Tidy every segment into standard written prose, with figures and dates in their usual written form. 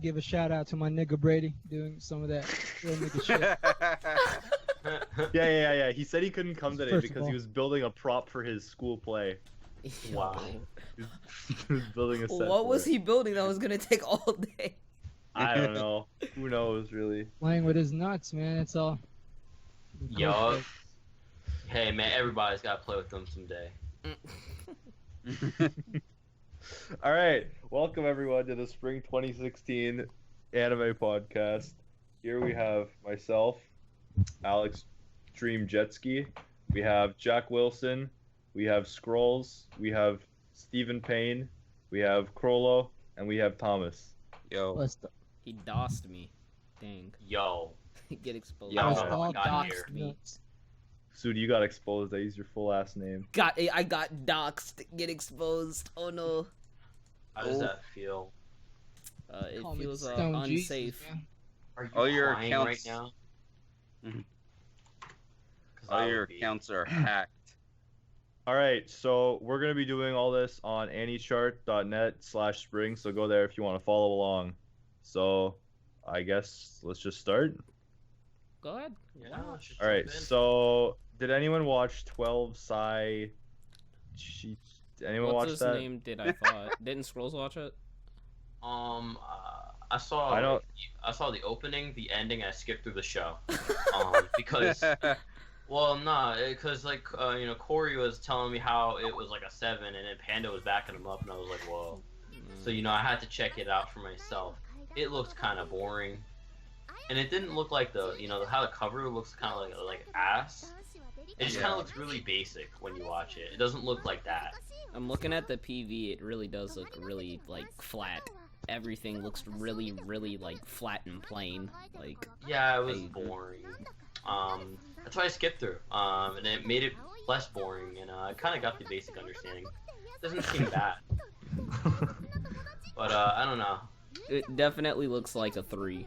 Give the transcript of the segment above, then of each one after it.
give a shout out to my nigga Brady doing some of that real nigga shit. Yeah. He said he couldn't come today First of because all. he was building a prop for his school play. Wow. He was building a set. What for was it. he building that was gonna take all day? I don't know. Who knows, really? Playing with his nuts, man. It's all. Yo. Hey man, everybody's gotta play with them someday. All right, welcome everyone to the Spring 2016 Anime Podcast. Here we have myself, Alex Dream Jetski. We have Jack Wilson. We have Scrolls. We have Stephen Payne. We have Crollo, and we have Thomas. Yo. What's the He dossed me. Dang. Yo. Get exposed. Yo. I Oh, don't know God, how he here. doxed me. Sudi, you got exposed. I used your full ass name. I got doxed. Get exposed. Oh no. How does that feel? It Call me feels Stone Jesus, unsafe. man. Are you All your crying accounts- right now? Mhm. 'Cause All I your would be. accounts are hacked. All right, so we're gonna be doing all this on anychart.net/spring. So go there if you want to follow along. So, I guess let's just start. Go ahead. Yeah, let's just All right, jump in. so did anyone watch 12 Psy? Did anyone What's watch his that? name? Did I thought? Didn't Scrolls watch it? I saw. I don't- I saw the opening, the ending, and I skipped through the show. Because, well, nah, because like Corey was telling me how it was like a 7, and then Panda was backing him up, and I was like, whoa. So I had to check it out for myself. It looked kind of boring, and it didn't look like the how the cover looks kind of like ass. It just kind of looks really basic when you watch it. It doesn't look like that. I'm looking at the PV. It really does look really like flat. Everything looks really, really like flat and plain. Like Yeah, it was Crazy. boring. That's why I skipped through. And it made it less boring, and I kind of got the basic understanding. It doesn't seem bad. But I don't know. it definitely looks like a 3.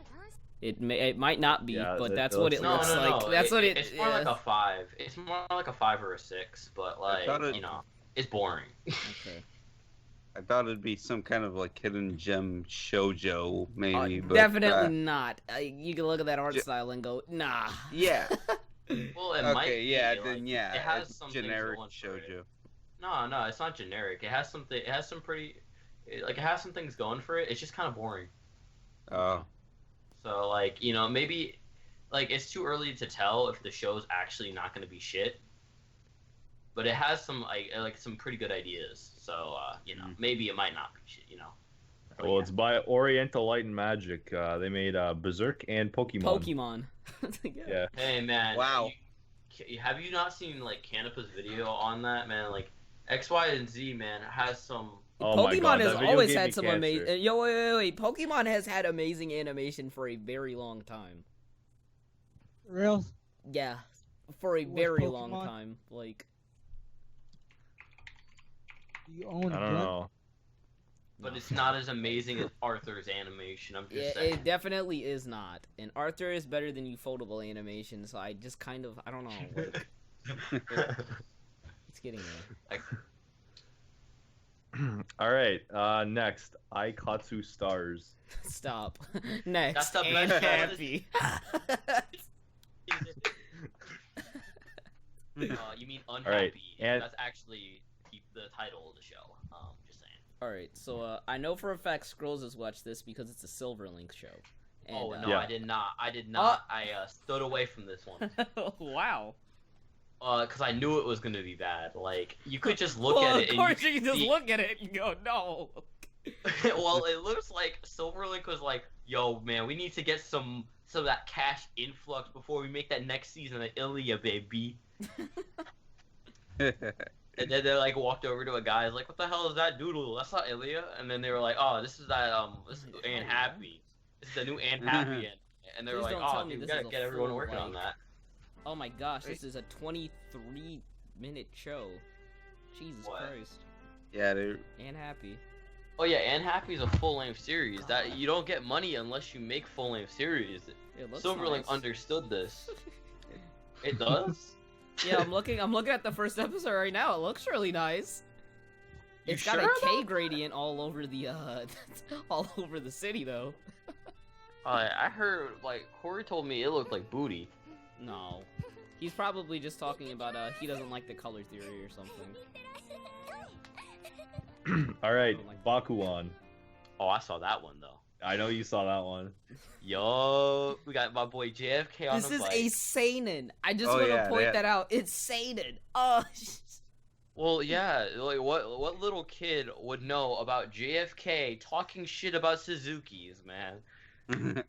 It might not be, Yeah, but it that's does. what it No, looks no, like. no. That's what it. It's more like a 5. It's more like a 5 or a 6. But like thought it- it's boring. Okay. I thought it'd be some kind of like hidden gem shoujo, maybe. but, Definitely not. You can look at that art J- style and go, nah. Yeah. Well, it might Okay. be, Yeah. like, Then yeah. it has it's some things generic going for it. shoujo. No, it's not generic. It has something. It has some pretty. It has some things going for it. It's just kind of boring. Oh. So like maybe like it's too early to tell if the show's actually not going to be shit. But it has some like some pretty good ideas. So maybe it might not be shit. But, Well, it's by Oriental Light and Magic. They made Berserk and Pokemon. Pokemon. Yeah. Hey man. Wow. Have you not seen like Canipa's video on that, man? Like X, Y, and Z, man, has some. Oh my Pokemon God, has that video always gave me had some cancer. amazing. Yo, wait. Pokemon has had amazing animation for a very long time. Real? Yeah, for a What's very long Pokemon? time. Like, You own I a don't gun? know. But it's not as amazing as Arthur's animation. I'm just yeah, saying. it definitely is not. And Arthur is better than Ufotable animation, so I just kind of, I don't know. Like, it's getting there. All right. Next, Aikatsu Stars. Stop. Next. That's the and best one. happy. You mean unhappy? Alright, and- That's actually the title of the show. Just saying. Alright, so I know for a fact Scrolls has watched this because it's a Silverlink show. And, Oh no, Yeah. I did not. I stood away from this one. Wow. Because I knew it was gonna be bad. Like you could just look Well, at it. of course and you can just see- look at it and go, no. Well, it looks like Silverlink was like, "Yo, man, we need to get some of that cash influx before we make that next season of Ilya, baby." And then they like walked over to a guy, like, "What the hell is that doodle? That's not Ilya." And then they were like, "Oh, this is that this is Anne Happy. This is the new Anne Happy." And they were Please like, don't "Oh, tell me dude, we this gotta is a get everyone full, working on like- that." Oh my gosh, this is a 23-minute show. Jesus What? Christ. Yeah, dude. And happy. Oh yeah, Anne Happy is a full-length series. That you don't get money unless you make full-length series. It looks Silverlink nice. understood this. It does. Yeah, I'm looking at the first episode right now. It looks really nice. It's You got sure a K about gradient all over the all over the city though. I heard like Corey told me it looked like booty. No. He's probably just talking about he doesn't like the color theory or something. All right, Bakuon. Oh, I saw that one though. I know you saw that one. Yo, we got my boy JFK on This the is bike. a seinen. I just Oh, want to yeah, point yeah. that out. It's seinen. Oh. Well, yeah, like what little kid would know about JFK talking shit about Suzuki's, man?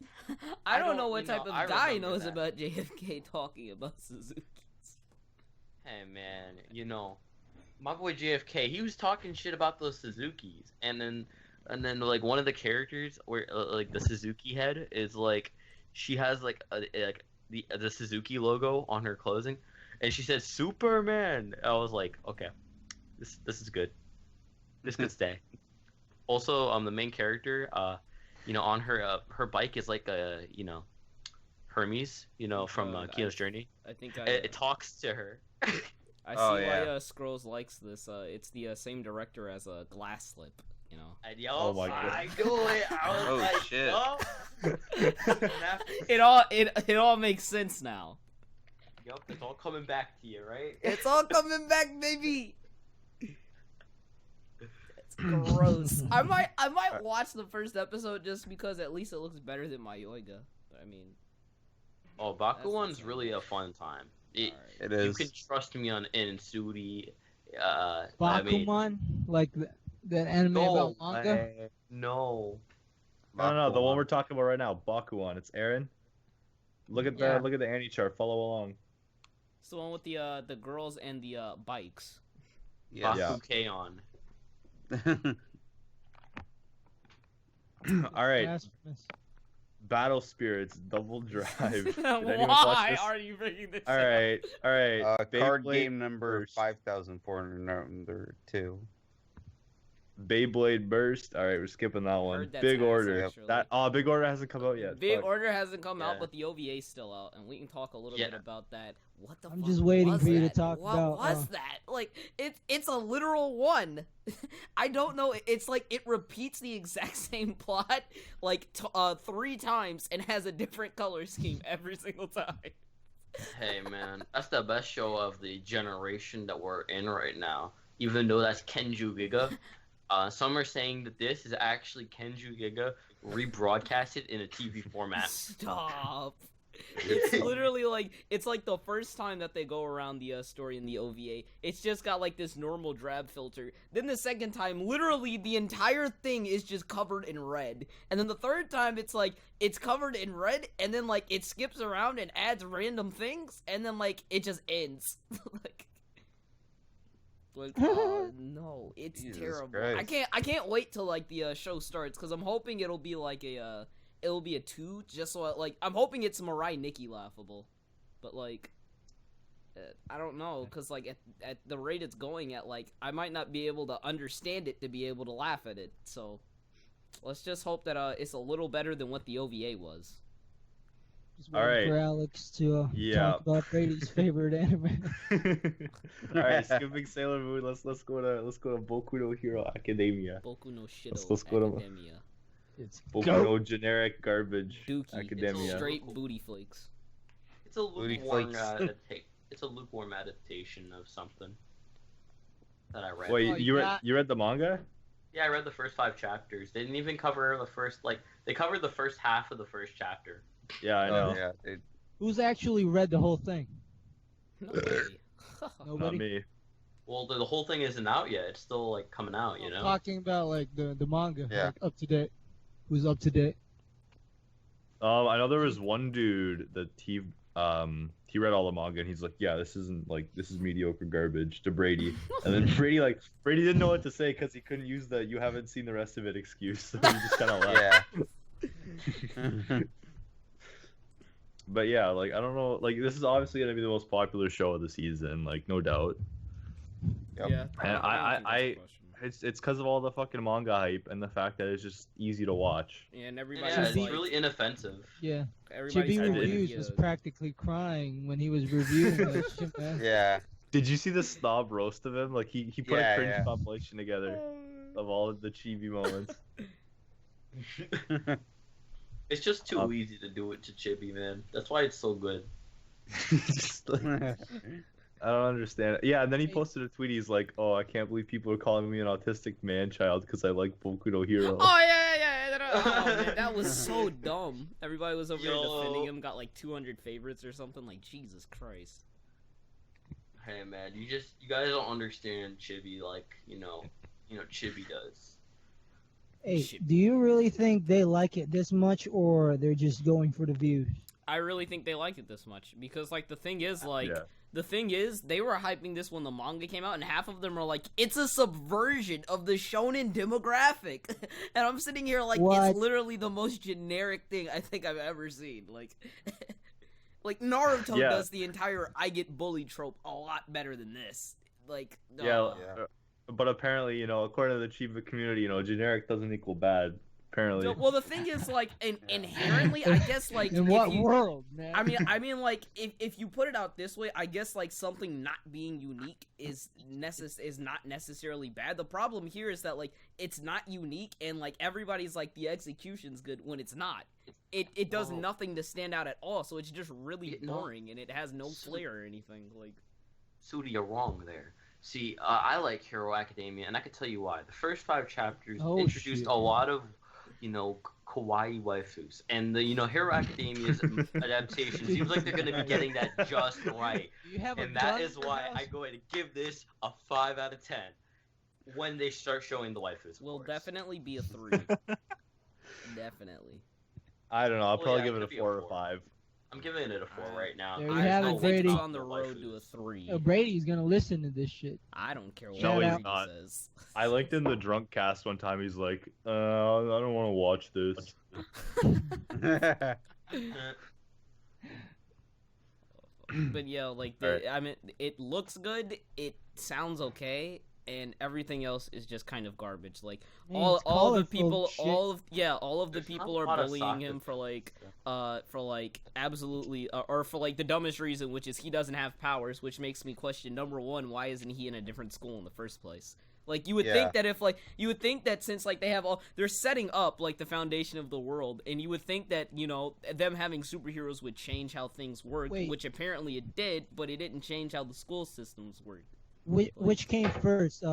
I don't know what type of I guy remember knows that. about JFK talking about Suzuki's. Hey man, my boy JFK, he was talking shit about those Suzuki's, and then like one of the characters, where like the Suzuki head is like, she has like the Suzuki logo on her clothing, and she said Superman. I was like, okay, this is good. This could stay. Also, the main character, on her bike is like a Hermes, from Kyo's Journey. I think It talks to her. I see Oh, why yeah. Scrolls likes this. It's the same director as Glass Slip. And yo, Oh my God. I knew it. I was Oh, like, shit. oh. It all makes sense now. Yup, it's all coming back to you, right? It's all coming back, baby. It's gross. I might watch the first episode just because at least it looks better than Mayoiga. But I mean, Oh, That's Bakuon's not really a fun time. alright. It You is. can trust me on Insudi. Bakuman, like that anime about manga. No. No, the one we're talking about right now, Bakuon. It's Aaron. Look at Yeah. the Annie chart. Follow along. It's the one with the girls and the bikes. Yes. Yeah. Bakukeon. All right, Blasphemous. Battle Spirits Double Drive. Did anyone watch Why this? are you bringing this All up? right. Card Beyblade game number Burst. 5402. Beyblade Burst. All right, we're skipping that one. Heard that's Big ass, Order. actually. Big Order hasn't come out yet. Big Fuck. Order hasn't come out, Yeah. but the OVA's still out, and we can talk a little Yeah. bit about that. What the I'm fuck just waiting was for you to that? talk what about, was that? Like, it's a literal one. I don't know. It's like it repeats the exact same plot like 3 times and has a different color scheme every single time. Hey, man. That's the best show of the generation that we're in right now. Even though that's Kenju Giga. Some are saying that this is actually Kenju Giga rebroadcasted in a TV format. Stop. It's literally like it's like the first time that they go around the story in the OVA. It's just got like this normal drab filter. Then the second time, literally the entire thing is just covered in red. And then the third time, it's like it's covered in red, and then like it skips around and adds random things, and then like it just ends. Oh no, it's Jesus terrible. Christ. I can't wait till like the show starts because I'm hoping it'll be like a 2 just so I'm hoping it's Mirai Nikki laughable, but like I don't know because like at the rate it's going at, like I might not be able to understand it to be able to laugh at it. So let's just hope that it's a little better than what the OVA was. Just All waiting right. for Alex to Yeah. talk about Brady's favorite anime. All right, skipping Sailor Moon. Let's go to Boku no Hero Academia. Boku no Shido Let's go to- Academia. It's Boku go. no generic garbage Dookie. Academia. Straight booty flakes. It's a Booty lukewarm flakes. it's a lukewarm adaptation of something that I read. Wait, Oh, you yeah. read the manga? Yeah, I read the first 5 chapters. They didn't even cover the first they covered the first half of the first chapter. Yeah, I know. Oh, yeah. It, Who's actually read the whole thing? Nobody. Not Nobody. me. Well, the whole thing isn't out yet. It's still like coming out, you I'm know. talking about like the manga, Yeah. like up to date. Who's up to date? I know there was one dude that he read all the manga and he's like, yeah, this is mediocre garbage to Brady. And then Brady didn't know what to say because he couldn't use the "you haven't seen the rest of it" excuse, so he just kind of left. yeah. But yeah, like I don't know, like this is obviously gonna be the most popular show of the season, like no doubt. Yep. Yeah. And don't think that's a question. It's because of all the fucking manga hype and the fact that it's just easy to watch. Yeah, and everybody's Yeah, it's like- really inoffensive. Yeah. everybody's Chibi I did. Reviews was practically crying when he was reviewing that shit, man. Yeah. Did you see the snob roast of him? Like he put Yeah, a cringe yeah. compilation together of all of the chibi moments. It's just too easy to do it to Chibi, man. That's why it's so good. Just, like, I don't understand. Yeah, and then he posted a tweet. He's like, "Oh, I can't believe people are calling me an autistic man child because I like Boku no Hero." Oh yeah. Oh, man, that was so dumb. Everybody was over here defending him. Got like 200 favorites or something. Like Jesus Christ. Hey man, you guys don't understand Chibi like Chibi does. Hey, do you really think they like it this much, or they're just going for the views? I really think they liked it this much because like the thing is Yeah. they were hyping this when the manga came out, and half of them are like, it's a subversion of the shonen demographic, and I'm sitting here like, What? it's literally the most generic thing I think I've ever seen. Like, like Naruto Yeah. does the entire "I get bullied" trope a lot better than this. Like, Yeah, but apparently, according to the chibi community, generic doesn't equal bad. Apparently. Well, the thing is, like, inherently, I guess, like, In if what you, world, man? I mean, like, if you put it out this way, I guess, like, something not being unique is not necessarily bad. The problem here is that, like, it's not unique, and, like, everybody's like, the execution's good when it's not. It does nothing to stand out at all, so it's just really boring, and it has no flair or anything. Like, Sudi, you're wrong there. See, I like Hero Academia, and I can tell you why. The first 5 chapters introduced a lot of, kawaii waifus, and the Hero Academia's adaptation seems like they're going to be getting that just right. And that is why I'm going to give this a 5 out of 10 when they start showing the waifus. will course. definitely be a 3. Definitely. I don't know. I'll probably yeah, give it it a could be a 4 or 4. 5. I'm giving it a 4 right now. There you I have it, think Brady. it's on the road to a 3. Brady's gonna listen to this shit. I don't care what No, he's Brady not. says. I linked in the drunk cast one time. He's like, I don't want to watch this. But yeah, like I mean, it looks good. It sounds okay, and everything else is just kind of garbage. Like Man, all it's of the colorful people, shit. all of the There's not people a are lot of bullying him soccer. for like absolutely or for like the dumbest reason, which is he doesn't have powers, which makes me question, number one, why isn't he in a different school in the first place? Like you would think that if like you would think that since like they're setting up like the foundation of the world, and you would think that them having superheroes would change how things work, Wait. which apparently it did, but it didn't change how the school systems work. Which came first,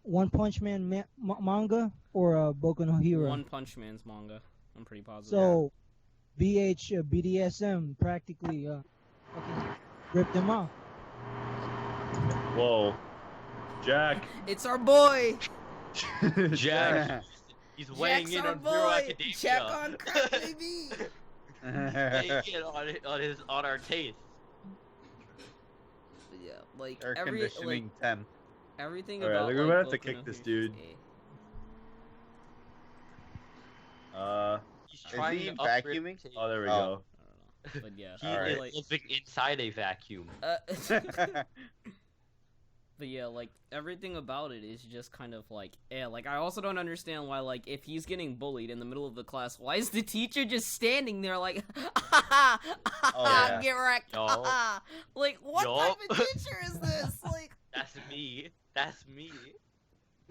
One Punch Man manga or Boku no Hero? One Punch Man's manga, I'm pretty positive. So, BDSM practically fucking ripped them off. Whoa. Jack. It's our boy. Jack, he's weighing Jack's in our on Hero boy. Academia. Check on crack, baby. Weighing in on our taste. Yeah, like Air conditioning 10. everything Alright, about. we're like, gonna have to Boku kick no this Hero's- dude. He's Is trying he to upgrade vacuuming? the taste. Oh, there we Oh. I don't know, but yeah. He Alright. is like, living inside a vacuum. But yeah, like everything about it is just kind of like, like I also don't understand why, like, if he's getting bullied in the middle of the class, why is the teacher just standing there like, yeah. get wrecked, Yup. like what Yup. type of teacher is this? Like, That's me. That's me.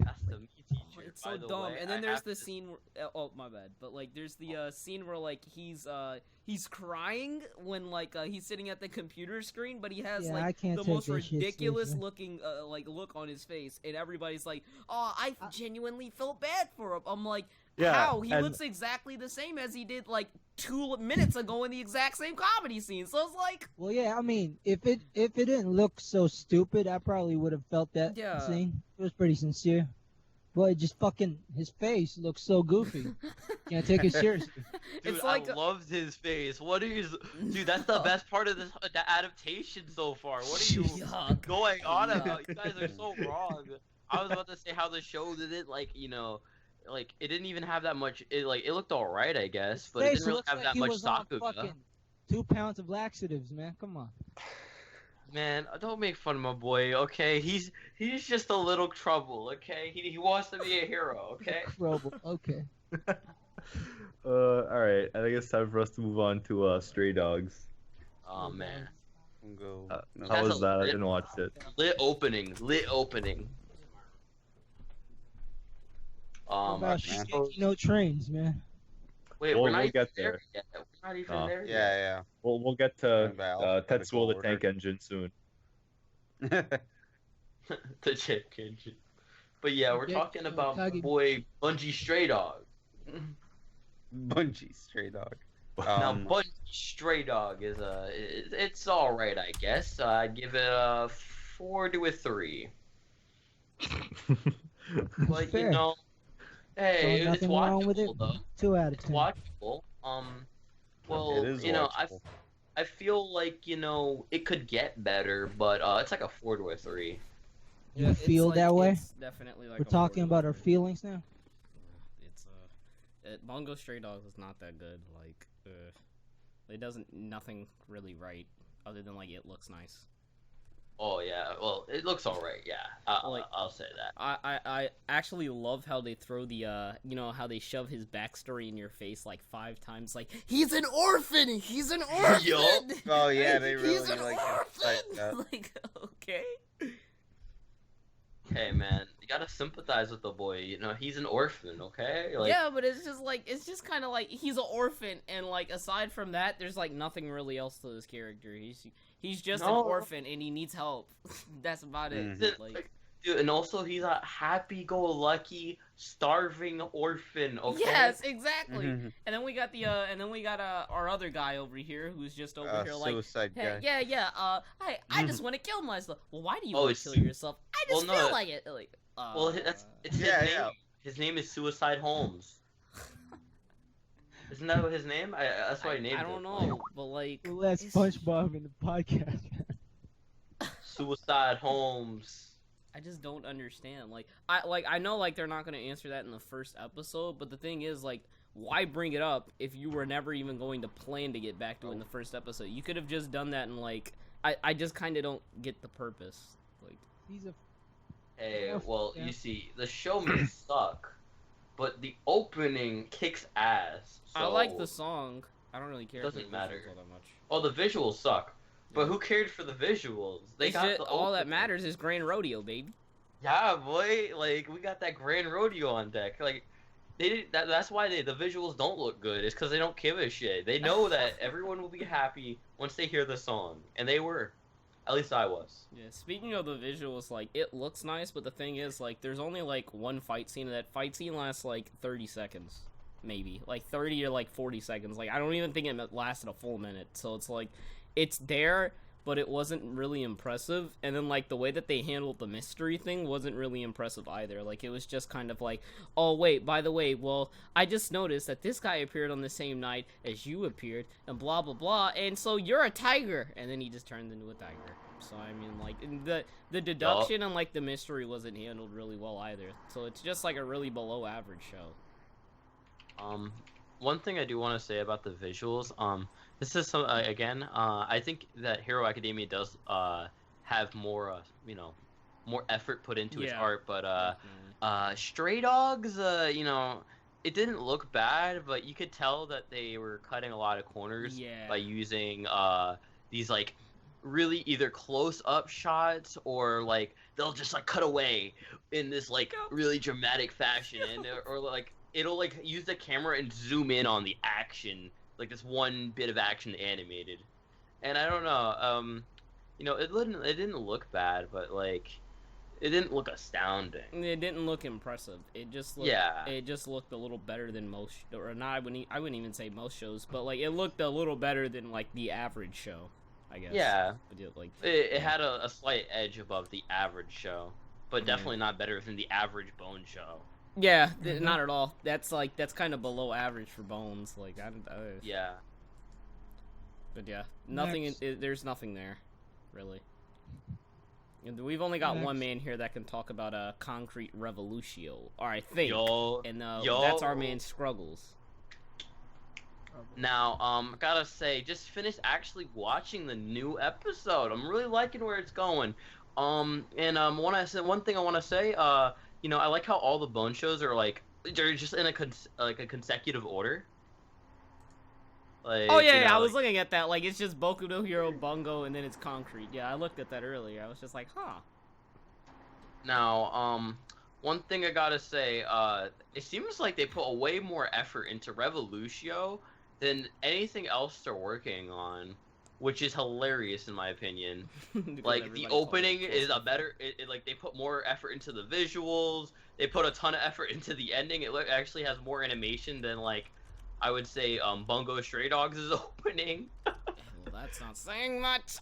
That's the me teacher. it's so by the dumb. way. And then I there's have the to- scene. Oh my bad. But like, there's the scene where like he's crying when like he's sitting at the computer screen, but he has Yeah, I like can't the take most this shit ridiculous seriously. looking like look on his face, and everybody's like, "Oh, I genuinely felt bad for him." I'm like, Yeah, how? He and- looks exactly the same as he did like 2 minutes ago in the exact same comedy scene. So it's like, Well, yeah, I mean, if it didn't look so stupid, I probably would have felt that Yeah. scene. It was pretty sincere. But it just fucking his face looks so goofy. Can't take it seriously. Dude, it's like I loved his face. What is, dude? That's the best part of this the adaptation so far. What are you Yuck. going on Yuck. about? You guys are so wrong. I was about to say how the show didn't like it didn't even have that much. It looked alright, I guess, but it Face didn't really looks have like that he much was on Sakuga. fucking 2 pounds of laxatives, man. Come on. Man, don't make fun of my boy, okay? He's just a little trouble, okay? He wants to be a hero, okay? Trouble. Okay. Alright. I think it's time for us to move on to Stray Dogs. Oh man. Bungo. No. How That's was a that? I lit- didn't watch it. Lit opening. What about man. Shingeki no Trains, man? Wait, We'll- we're not we'll even get there there. yet. We're not even Nah. there yet. Yeah, We'll get to Going by alphabetical Tetsuo the order. Tank Engine soon. yeah. The chip engine. But yeah, we're Get talking about my Kage- boy Bungie Stray Dog. Bungie Stray Dog. Now Bungie Stray Dog is it's all right, I guess. I'd give it a 4 to a 3. But Fair. you know, hey, So it's nothing wrong with it. watchable though. 2 out of It's 10. watchable. Well, It is you know, watchable. I feel like you know it could get better, but it's like a 4 to a 3. You feel that way? It's definitely like We're talking about our feelings now. It's Bungo Stray Dogs is not that good. Like, it doesn't nothing really right other than like it looks nice. Oh yeah, well it looks all right. Yeah, I'll say that. I actually love how they throw the you know how they shove his backstory in your face like 5 times. Like he's an orphan. He's an orphan. Yup. Oh yeah, they He's really an like orphan. emphasize that. Like okay. Hey man, you gotta sympathize with the boy. You know he's an orphan, okay? Like, Yeah, but it's just kind of like he's an orphan, and like aside from that, there's like nothing really else to this character. He's just an No. orphan, and he needs help. That's about it. Mhm. like, dude, and also he's a happy-go-lucky, starving orphan, okay? Yes, exactly. Mhm. And then we got our other guy over here who's just over here like, Suicide hey, guy. yeah. I just want to kill myself. Well, why do you Oh, want to it's- kill yourself? I just well, no. feel like it. Like, Well, it's his Yeah, name. yeah. His name is Suicide Holmes. Isn't that what his name? That's why he named I it. don't know, but like, Well, that's it's- SpongeBob in the podcast. Suicide Holmes. I just don't understand. I know like they're not gonna answer that in the first episode, but the thing is like, why bring it up if you were never even going to plan to get back to it in the first episode? You could have just done that and like, I just kind of don't get the purpose. Like, He's a Hey, Yeah. well, Yeah. you see, the show may suck, but the opening kicks ass. So... I like the song. I don't really care. Doesn't for the matter. visuals all that much. Oh, the visuals suck. But who cared for the visuals? They It's got just- the all that opening. matters is Grand Rodeo, baby. Yeah, boy. Like we got that grand rodeo on deck. Like they did, that's why the visuals don't look good. It's because they don't give a shit. They know that everyone will be happy once they hear the song, and they were. At least I was. Yeah, speaking of the visuals, like, it looks nice, but the thing is, like, there's only, like, one fight scene, and that fight scene lasts, like, 30 seconds. Maybe. Like, 30 or, like, 40 seconds. Like, I don't even think it lasted a full minute. So it's, like, it's there, but it wasn't really impressive. And then, like, the way that they handled the mystery thing wasn't really impressive either. Like, it was just kind of like, oh, wait, by the way, well, I just noticed that this guy appeared on the same night as you appeared, and blah, blah, blah, and so you're a tiger. And then he just turned into a tiger. So, I mean, like, the deduction and, like, the mystery wasn't handled really well either. So it's just, like, a really below average show. One thing I do want to say about the visuals, this is some again, I think that Hero Academia does have more, more effort put into its Yeah. art, but Stray Dogs, it didn't look bad, but you could tell that they were cutting a lot of corners Yeah. by using these like really either close up shots or like they'll just like cut away in this like really dramatic fashion and or like it'll like use the camera and zoom in on the action, like this one bit of action animated. And I don't know, it didn't look bad, but like it didn't look astounding. It didn't look impressive. It just looked, Yeah. It just looked a little better than most, or not. I wouldn't even say most shows, but like it looked a little better than like the average show, I guess. Yeah. But like It had a slight edge above the average show, but definitely not better than the average Bone show. yeah, not at all. That's kind of below average for Bones. Like Yeah. But yeah, nothing. Next. There's nothing there, really. And we've only got one Next. man here that can talk about a concrete revolutio, or I think, Yo. and yo. that's our man Struggles. Now, I gotta say, just finished actually watching the new episode. I'm really liking where it's going. One thing I want to say, I like how all the Bone shows are like they're just in a consecutive order. Like, Oh you yeah, know, I was like- looking at that. Like it's just Boku no Hero Bungo, and then it's concrete. Yeah, I looked at that earlier. I was just like, huh. Now, one thing I gotta say, it seems like they put way more effort into Revolutio than anything else they're working on, which is hilarious in my opinion. Because Like the everybody called opening it is a clusterfuck. better, like they put more effort into the visuals. They put a ton of effort into the ending. Actually has more animation than like I would say Bungo Stray Dogs' opening. Well, that's not saying much.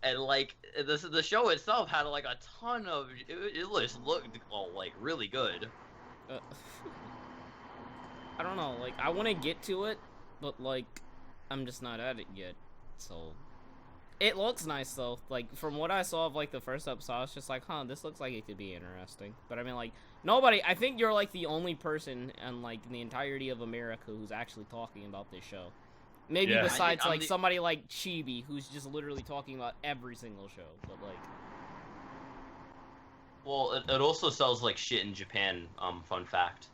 And like the show itself had like a ton of it just looked like really good. Uh, I don't know. Like I want to get to it, but like I'm just not at it yet. So it looks nice though. Like from what I saw of like the first episode, I was just like, huh, this looks like it could be interesting. But I mean, like nobody. I think you're like the only person in like the entirety of America who's actually talking about this show. Maybe Yeah. besides I'm like the- somebody like Chibi, who's just literally talking about every single show. But like, Well, it also sells like shit in Japan. Fun fact.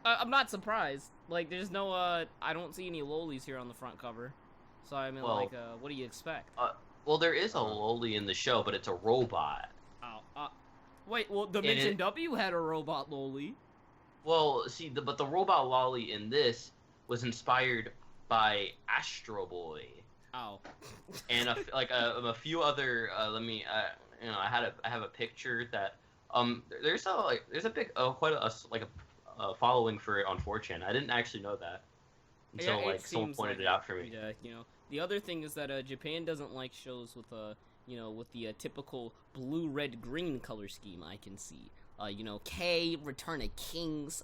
I'm not surprised. Like, there's no I don't see any lolis here on the front cover. So I mean, Well- like, what do you expect? Well, there is a loli in the show, but it's a robot. Oh, wait, well, Dimension W had a robot loli. Well, see, but the robot lolly in this was inspired by Astro Boy Oh. and a few other. I have a picture that there's a big quite a following for it on 4chan. I didn't actually know that until Yeah, it like someone seems pointed like it out for me. Yeah, you know. The other thing is that Japan doesn't like shows with with the typical blue, red, green color scheme. I can see. K, Return of Kings,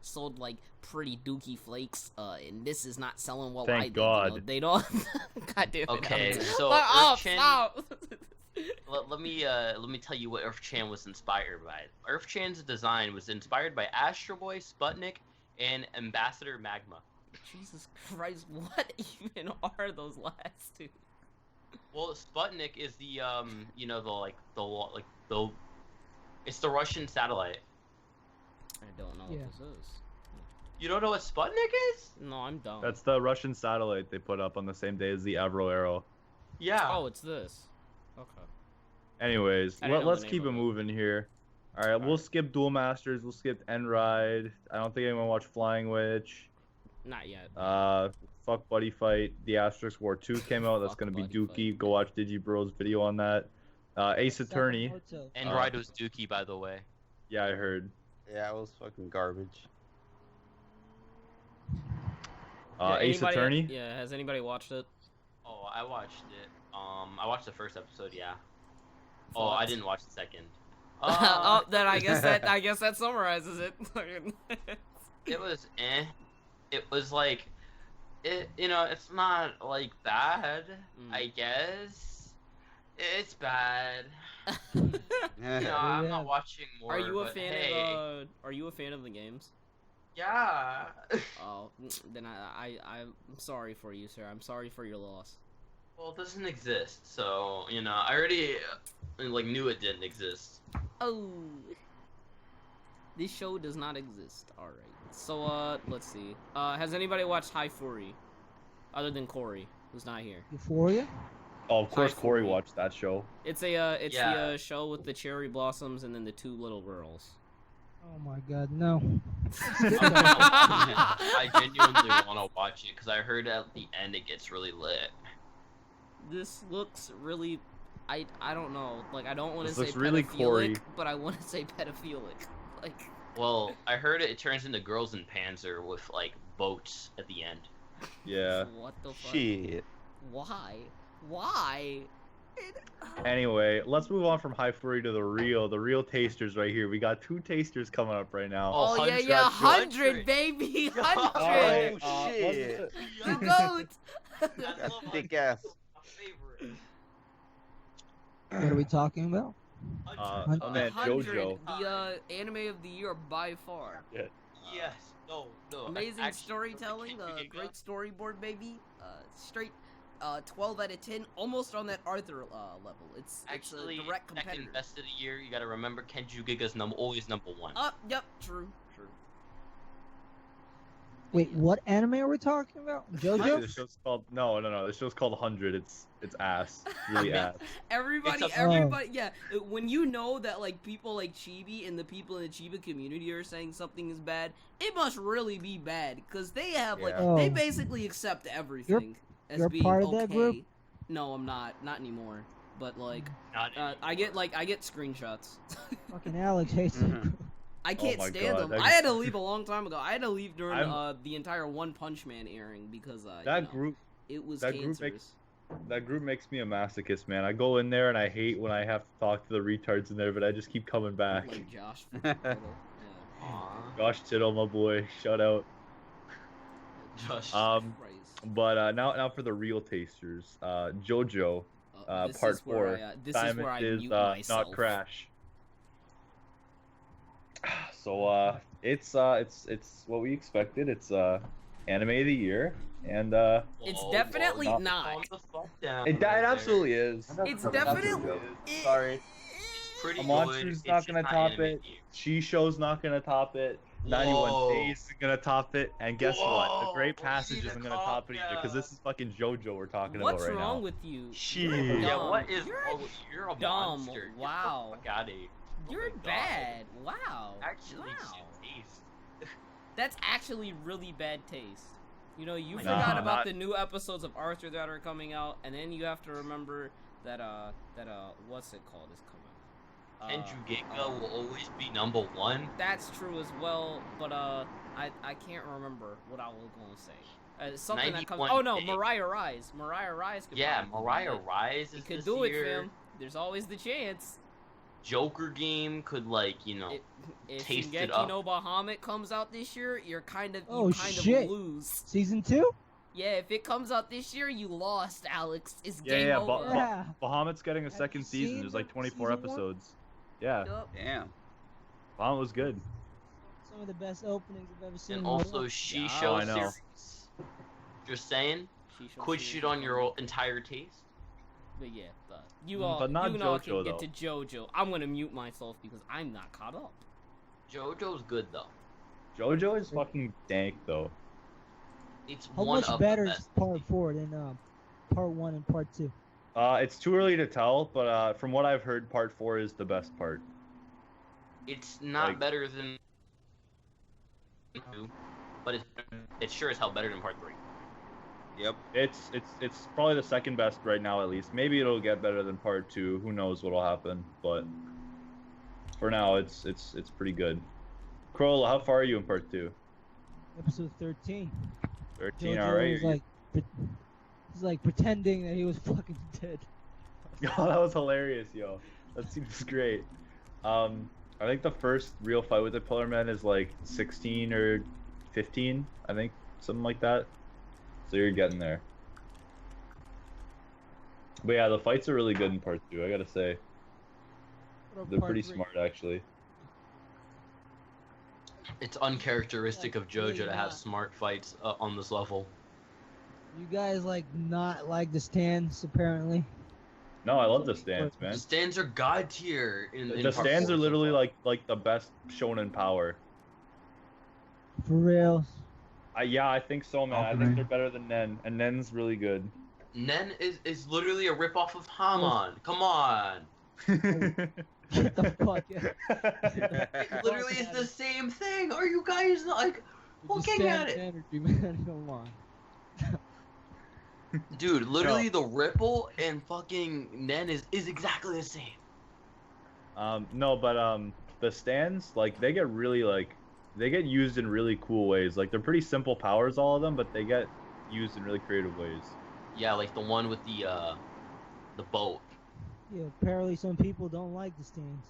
sold like pretty dookie flakes, and this is not selling well Thank either. God. They don't. God damn it. Okay, I'm- so Earth-chan- stop. Let me tell you what Earth-chan was inspired by. Earth-chan's design was inspired by Astro Boy, Sputnik, and Ambassador Magma. Jesus Christ, what even are those last two? Well, Sputnik is the it's the Russian satellite. I don't know Yeah. what this is. You don't know what Sputnik is? No, I'm dumb. That's the Russian satellite they put up on the same day as the Avro Arrow. Yeah. Oh, it's this. Okay. Anyways, I didn't know let's the keep name it of it. moving here. All right, we'll skip Duel Masters. We'll skip End Ride. I don't think anyone watched Flying Witch. Not yet. Fuck Buddy Fight. The Asterisk War 2 came out. That's Fuck gonna be Buddy Dookie. Fight. Go watch Digibro's video on that. Ace Attorney. Sakamoto. And Ride was Dookie, by the way. Yeah, I heard. Yeah, it was fucking garbage. Yeah, Ace anybody- Attorney. Yeah, has anybody watched it? Oh, I watched it. I watched the first episode. Yeah. Oh, I Thoughts? didn't watch the second. Oh, then I guess that summarizes it. It was It was like, it's not like bad. Mm. I guess it's bad. Yeah. I'm Yeah. not watching more. Are you a but fan hey, of Are you a fan of the games? Yeah. Oh, then I'm sorry for you, sir. I'm sorry for your loss. Well, it doesn't exist, so I already knew it didn't exist. Oh, this show does not exist. All right. So let's see. Has anybody watched High Fury, other than Corey, who's not here? Euphoria? Oh, of course, High Corey Fury. watched that show. It's the Yeah. show with the cherry blossoms and then the two little girls. Oh my god, no. I genuinely want to watch it because I heard at the end it gets really lit. This looks really, I don't know. Like I don't want to This say looks really pedophilic, Corey. but I want to say pedophilic. Like Well, I heard it turns into Girls in Panzer with like boats at the end. Yeah. what the fuck? Shit. Why? Why? Anyway, let's move on from High Fury to the real tasters right here. We got 2 tasters coming up right now. Oh, Oh, yeah, 100, yeah, 100. 100, baby, Oh, 100. Oh, what's shit. the- You goat. I Got love thick ass. my favorite. What are we talking about? Oh man, 100, JoJo. the anime of the year by far. Yes. No. Amazing Actually, storytelling, King great storyboard, baby. Straight 12 out of 10, almost on that Arthur level. It's Actually, a direct second competitor. best of the year. You gotta remember Kenju Giga's always number 1. Yep, true. Wait, what anime are we talking about? Actually, JoJo? the show's called no. The show's called 100. It's ass, really ass. Everybody, It's a- everybody, yeah. When you know that like people like Chibi and the people in the Chibi community are saying something is bad, it must really be bad because they have like Yeah. they Oh. basically accept everything as you're being part of okay. that group? No, I'm not anymore. But like, Not I get screenshots. Fucking Alex hates that Mhm. group. I can't my stand God, them. that- I had to leave a long time ago. I had to leave during I'm- the entire One Punch Man airing because That group it was that group cancerous. makes me a masochist, man. I go in there and I hate when I have to talk to the retards in there, but I just keep coming back. Like Josh. from Portal, yeah. Aw, Josh Tittle, my boy, shout out. Josh. Um, Christ. but now for the real tasters, JoJo, This part is where 4. this Diamond is where I is mute myself. not Crash. So it's what we expected. It's anime of the year, and It's Whoa, definitely whoa, not. calm the fuck down it right there. absolutely is. It's definitely. Sorry. It's pretty A good. Monster's It's not just gonna top anime it. here. Show's not gonna top it. 91 Whoa. Days isn't gonna top it, and guess what? Whoa, The Great we Passage need to isn't gonna calm top it either, because down. this is fucking JoJo we're talking What's about right wrong now. with you? Shit. You're Yeah, dumb. what is You're wrong with you? You're a dumb. monster. Wow. Get the fuck out of here. Oh You're my God. bad. Wow. Actually, wow. shit taste. That's actually really bad taste. You know, you Nah, forgot about not- the new episodes of Arthur that are coming out, and then you have to remember that what's it called is coming. Kenju Genga will always be number 1. That's true as well, but I can't remember what I was gonna say. Something that comes. 91 Oh no, days. Mariah Rise. Mariah Rise. Could Yeah, probably Mariah do it. Rise You is could this do it, year. fam. There's always the chance. Joker game could If taste it Shingeki up. no Bahamut comes out this year, you're kind of Oh, you kind shit. of lose. Season 2? Yeah, if it comes out this year, you lost, Alex. It's Yeah, game yeah, over. Yeah. Bahamut's getting a Have second you season. seen There's like the 24 season one? episodes. Yeah, Yup. Damn. Bahamut was good. Some of the best openings I've ever seen. and in my also life. Shisho Oh, I know. series. Just saying, Shisho quit series shit is on your funny. entire taste. But yeah, you Mm, all, but not you all JoJo, can get though. to JoJo. I'm gonna mute myself because I'm not caught up. JoJo's good though. JoJo is fucking dank though. It's How one much of better the is best. part 4 than part 1 and part 2? It's too early to tell, but from what I've heard, part 4 is the best part. It's not Like- better than 2, but it's sure as hell better than part 3. Yep. It's probably the second best right now at least. Maybe it'll get better than part 2. Who knows what'll happen? But for now, it's pretty good. Kroll, how far are you in part 2? Episode 13. 13. JoJo All right. was like, he's like pretending that he was fucking dead. Yo, that was hilarious, yo. That seems great. I think the first real fight with the Pillar Man is like 16 or 15. I think something like that. So you're getting there. But yeah, the fights are really good in part 2. I gotta say, What about they're part pretty 3? smart actually. It's uncharacteristic of JoJo to have not. smart fights on this level. You guys like not like the stands apparently. No, I love the stands, man. The stands are god tier in The part stands 4 are so literally far. like the best shonen power. For real. Yeah, I think so, man. I think they're better than Nen, and Nen's really good. Nen is literally a ripoff of Hamon. Come on. Get the fuck out. It literally is the same thing. Are you guys like looking Just at stand it? energy, man. Come on. Dude, literally the ripple and fucking Nen is exactly the same. No, but the stands, like, they get really, like, they get used in really cool ways. Like, they're pretty simple powers, all of them, but they get used in really creative ways. Yeah, like the one with the boat. Yeah, apparently some people don't like the stands.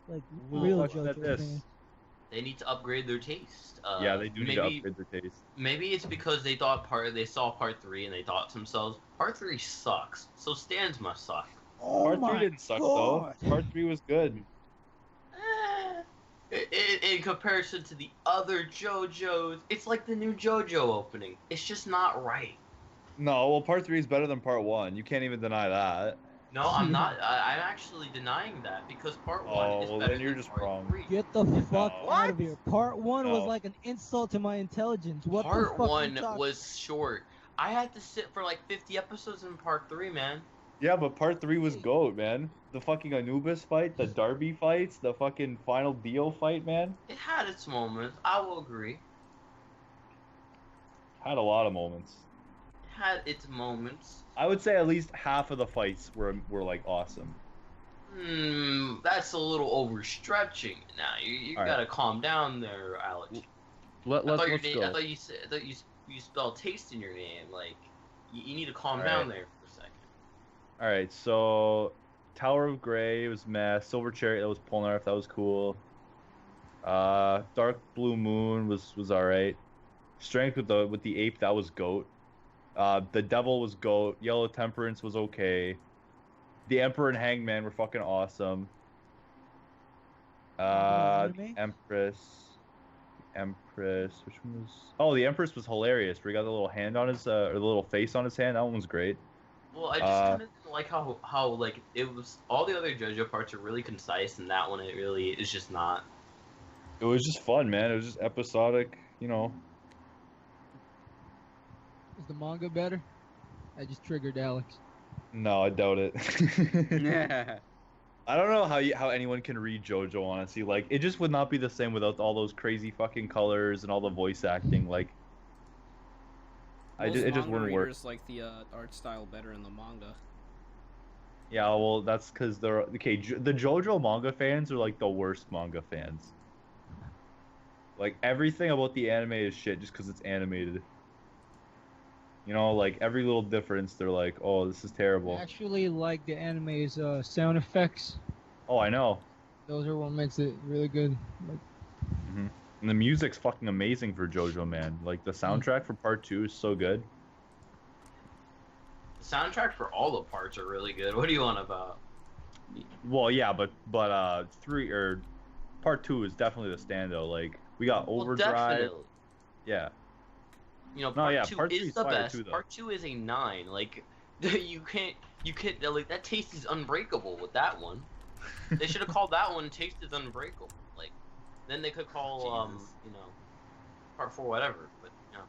Like Who real fucking said JoJo this? fans. They need to upgrade their taste. Yeah, they do need to maybe, upgrade their taste. Maybe it's because they saw part 3 and they thought to themselves, part 3 sucks, so stands must suck. Oh Part 3 my didn't suck, God. though. Part 3 was good. In comparison to the other JoJo's, it's like the new JoJo opening. It's just not right. No, well, Part 3 is better than Part 1. You can't even deny that. No, I'm not. I'm actually denying that because part one Oh, is well, better then you're than just part wrong. 3. Get the fuck No. out of here. Part 1 was No. like an insult to my intelligence. What Part the fuck are you 1 talking? was short. I had to sit for like 50 episodes in part 3, man. Yeah, but part 3 was Hey. GOAT, man. The fucking Anubis fight, the Darby fights, the fucking final Dio fight, man. It had its moments. I will agree. Had a lot of moments. It had its moments. I would say at least half of the fights were like awesome. That's a little overstretching. Now you All right. gotta calm down there, Alex. Let's I go. thought you said that you spelled taste in your name. Like you need to calm All down right. there for a second. All right, so Tower of Grey was mess. Silver Chariot, that was Polnareff, that was cool. Dark Blue Moon was all right. Strength with the ape, that was GOAT. The Devil was GOAT. Yellow Temperance was okay. The Emperor and Hangman were fucking awesome. Anime? Empress, which one was? Oh, the Empress was hilarious. Where he got the little hand on his, or the little face on his hand. That one was great. Well, I just kind of like how like it was. All the other JoJo parts are really concise, and that one it really is just not. It was just fun, man. It was just episodic, you know. Is the manga better? I just triggered Alex. No, I doubt it. Yeah. I don't know how anyone can read JoJo, honestly. Like, it just would not be the same without all those crazy fucking colors and all the voice acting. Like, Most it just manga wouldn't work. readers like the art style better in the manga. Yeah, well, that's because they're okay. The JoJo manga fans are like the worst manga fans. Like, everything about the anime is shit just because it's animated. You know, like every little difference, they're like, "Oh, this is I terrible." actually like the anime's sound effects. Oh, I know. Those are what makes it really good. Like, And the music's fucking amazing for JoJo, man. Like the soundtrack for part 2 is so good. The soundtrack for all the parts are really good. What do you want about? Well, yeah, but part 2 is definitely the standout. Like we got Well, Overdrive. definitely. Yeah. You know, No, part yeah, 2 part is three's the fire best. too, though. Part 2 is a 9. Like, you can't like that taste is unbreakable with that one. They should have called that one Taste is Unbreakable. Like, then they could call Jesus. you know, part 4 whatever. But you know,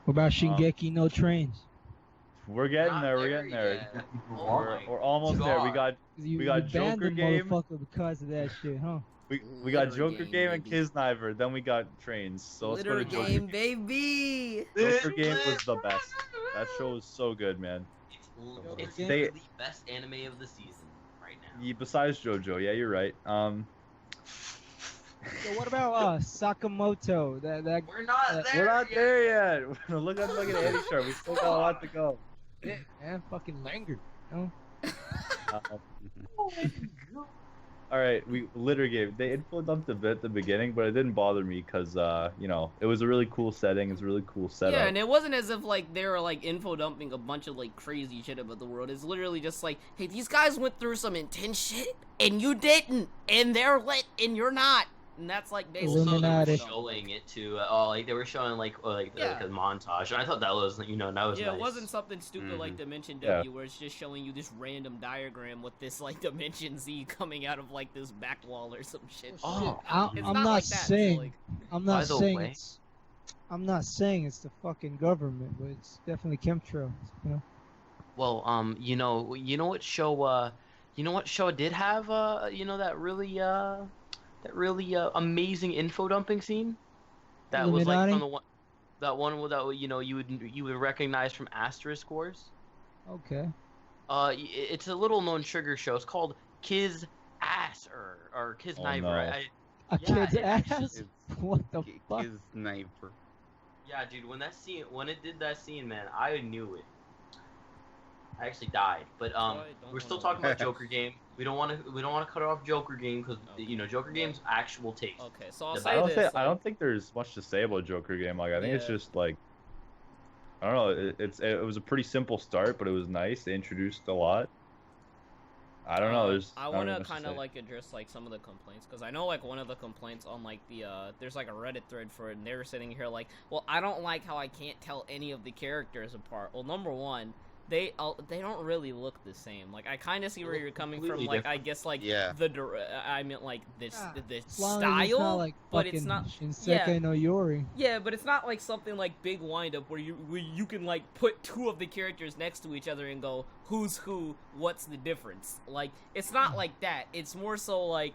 what about Shingeki no Trains? We're getting not there. We're getting there. yet. Oh my We're almost there. We God. got You got banned Joker the game. motherfucker because of that shit, huh? we got Litter Joker game and baby. Kisniver. Then we got Trains. So let's go Litter to Joker game, baby. Joker game was the best. That show was so good, man. It's Game? the best anime of the season right now. Yeah, besides JoJo, yeah, you're right. So what about Sakamoto? That We're not there. We're not yet. there yet. Look at Eddie Sharp. We still got a lot to go. shit, man, fucking Langer. You know? All right, we litter game. They info dumped a bit at the beginning, but it didn't bother me because you know, it was a really cool setting. It's a really cool setup. Yeah, and it wasn't as if like they were like info dumping a bunch of like crazy shit about the world. It's literally just like, hey, these guys went through some intense shit, and you didn't, and they're lit, and you're not. And that's like basically Also, they were Illuminati. showing it to like they were showing like Yeah. a montage, and I thought that was that was Yeah, nice. it wasn't something stupid like Dimension Yeah. W, where it's just showing you this random diagram with this like Dimension Z coming out of like this back wall or some shit. Oh, It's I'm not not like that, so, saying. like- I'm By not the saying way- it's. I'm not saying it's the fucking government, but it's definitely chemtrails. You know. Well, you know what show did have that really amazing info dumping scene that was like Illuminati? from that one that you would recognize from Asterisk Wars. Okay. It's a little known trigger show. It's called Kiz Ass or Kiz Oh, Kniver. no. A Yeah, kid's it actually- ass. What the fuck? His sniper. Yeah, dude, when it did that scene, man, I knew it. I actually died, but we're still talking about Joker game. We don't want to cut off Joker game because Okay. Joker game's actual taste. Okay, so I'll The say I don't this. think I like- don't think there's much to say about Joker game. Like I think it's Yeah. just like I don't know. It was a pretty simple start, but it was nice. They introduced a lot. I don't know. There's I not want really to much kind of say. like address like some of the complaints because I know like one of the complaints on like the there's like a Reddit thread for it and they were sitting here like, well, I don't like how I can't tell any of the characters apart. Well, number one, they don't really look the same. Like I kind of see where you're coming from. Completely Like I guess like Yeah. I meant like this Yeah, the As long as it's not style, like but it's fucking not. Shinsekai no Yori. Yeah, but it's not like something like Big Wind Up where you can like put two of the characters next to each other and go who's who, what's the difference? Like it's not like that. It's more so like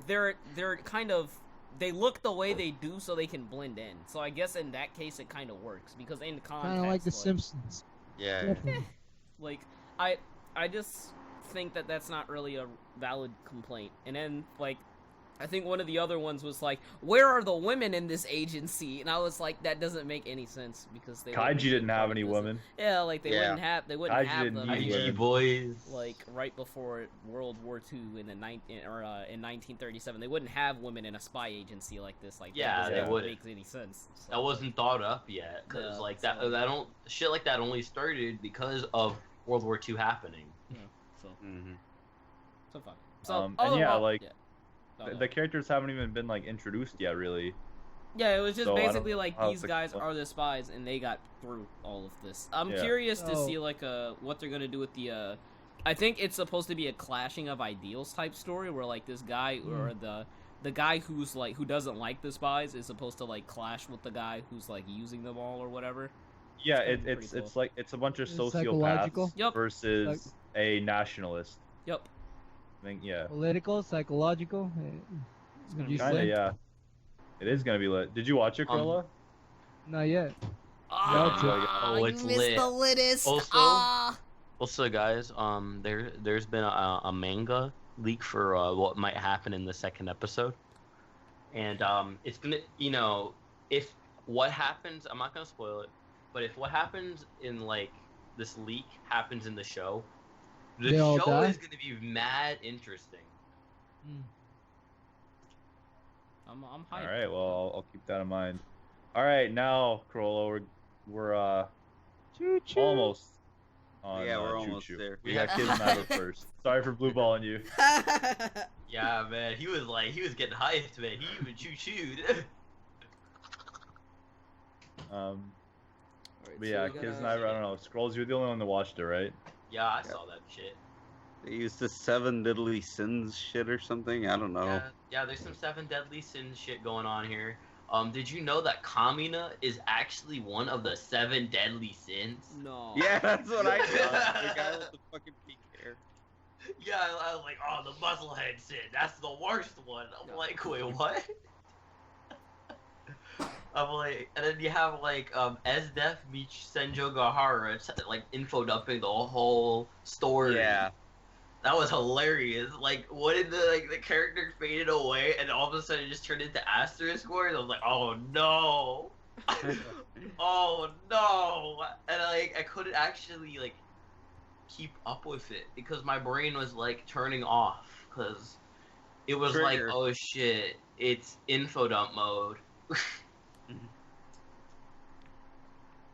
they're kind of they look the way they do so they can blend in. So I guess in that case it kind of works because in context Kind of like The Simpsons. Yeah. Definitely. like I just think that that's not really a valid complaint. And then like I think one of the other ones was like, "Where are the women in this agency?" And I was like, "That doesn't make any sense because they wouldn't Kaiji be didn't part have of any this." women. Yeah, like they Yeah. wouldn't Kaiji have didn't them need until, women. IG boys. like right before World War II in 1937. They wouldn't have women in a spy agency like this. Like Yeah, that they doesn't wouldn't. make any sense. So, That wasn't thought up yet, because Yeah, like so- that don't shit like that only started because of World War II happening. so hmm fun. So And yeah, overall- like, yeah. Oh, The characters haven't even been like introduced yet, really. Yeah, it was just So I don't basically know like how these it's guys like- are the spies and they got through all of this. I'm Yeah. curious to So- see like what they're gonna do with the I think it's supposed to be a clashing of ideals type story where like this guy or the guy who's like who doesn't like the spies is supposed to like clash with the guy who's like using them all or whatever. Yeah, It's gonna be it's pretty it's like it's a bunch of It's psychological? sociopaths Yep. versus a nationalist. Yep. I think yeah, Political, psychological. It's gonna Would you be kind of say? yeah. It is gonna be lit. Did you watch it, Corolla? Not yet. Oh, it's lit. littest. Also- Also, guys, there's been a manga leak for what might happen in the second episode, and it's gonna, if what happens, I'm not gonna spoil it, but if what happens in like this leak happens in the show, the They all show die? is gonna be mad interesting. I'm All hyped. right, well I'll keep that in mind. All right, now Corolla, we're Choo choo. almost on Yeah, we're Choo almost Choo. there. We got Kids Night first. Sorry for blue balling you. Yeah, man, he was getting hyped, man. He even choo-chooed. But yeah, Kids Night. I don't know. Scrolls, you're the only one that watched it, right? Yeah, I saw that shit. They used the 7 deadly sins shit or something. I don't know. Yeah, there's some 7 deadly sins shit going on here. Did you know that Kamina is actually one of the 7 deadly sins? No. Yeah, that's what I thought. The guy with the fucking pink hair. Yeah, I was like, oh, the muzzlehead sin. That's the worst one. I'm like, wait, what? I'm like, and then you have like Esdef meets Senjo Gahara, like info dumping the whole story. Yeah. That was hilarious. Like, what did the character faded away, and all of a sudden it just turned into asterisk words? I was like, oh no, oh no, and I couldn't actually like keep up with it because my brain was like turning off because it was like, Trigger. oh shit, it's info dump mode.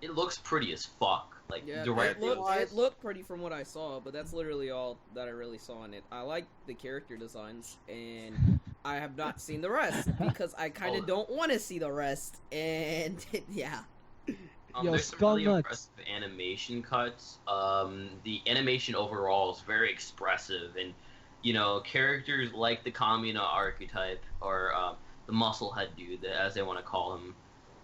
It looks pretty as fuck. Like Yeah, directing. it looked pretty from what I saw, but that's literally all that I really saw in it. I like the character designs, and I have not seen the rest because I kind of Oh. don't want to see the rest. And yeah, Yo, There's some Skull really Nuts. impressive animation cuts. The animation overall is very expressive, and characters like the Kamina archetype or the musclehead dude, as they want to call him,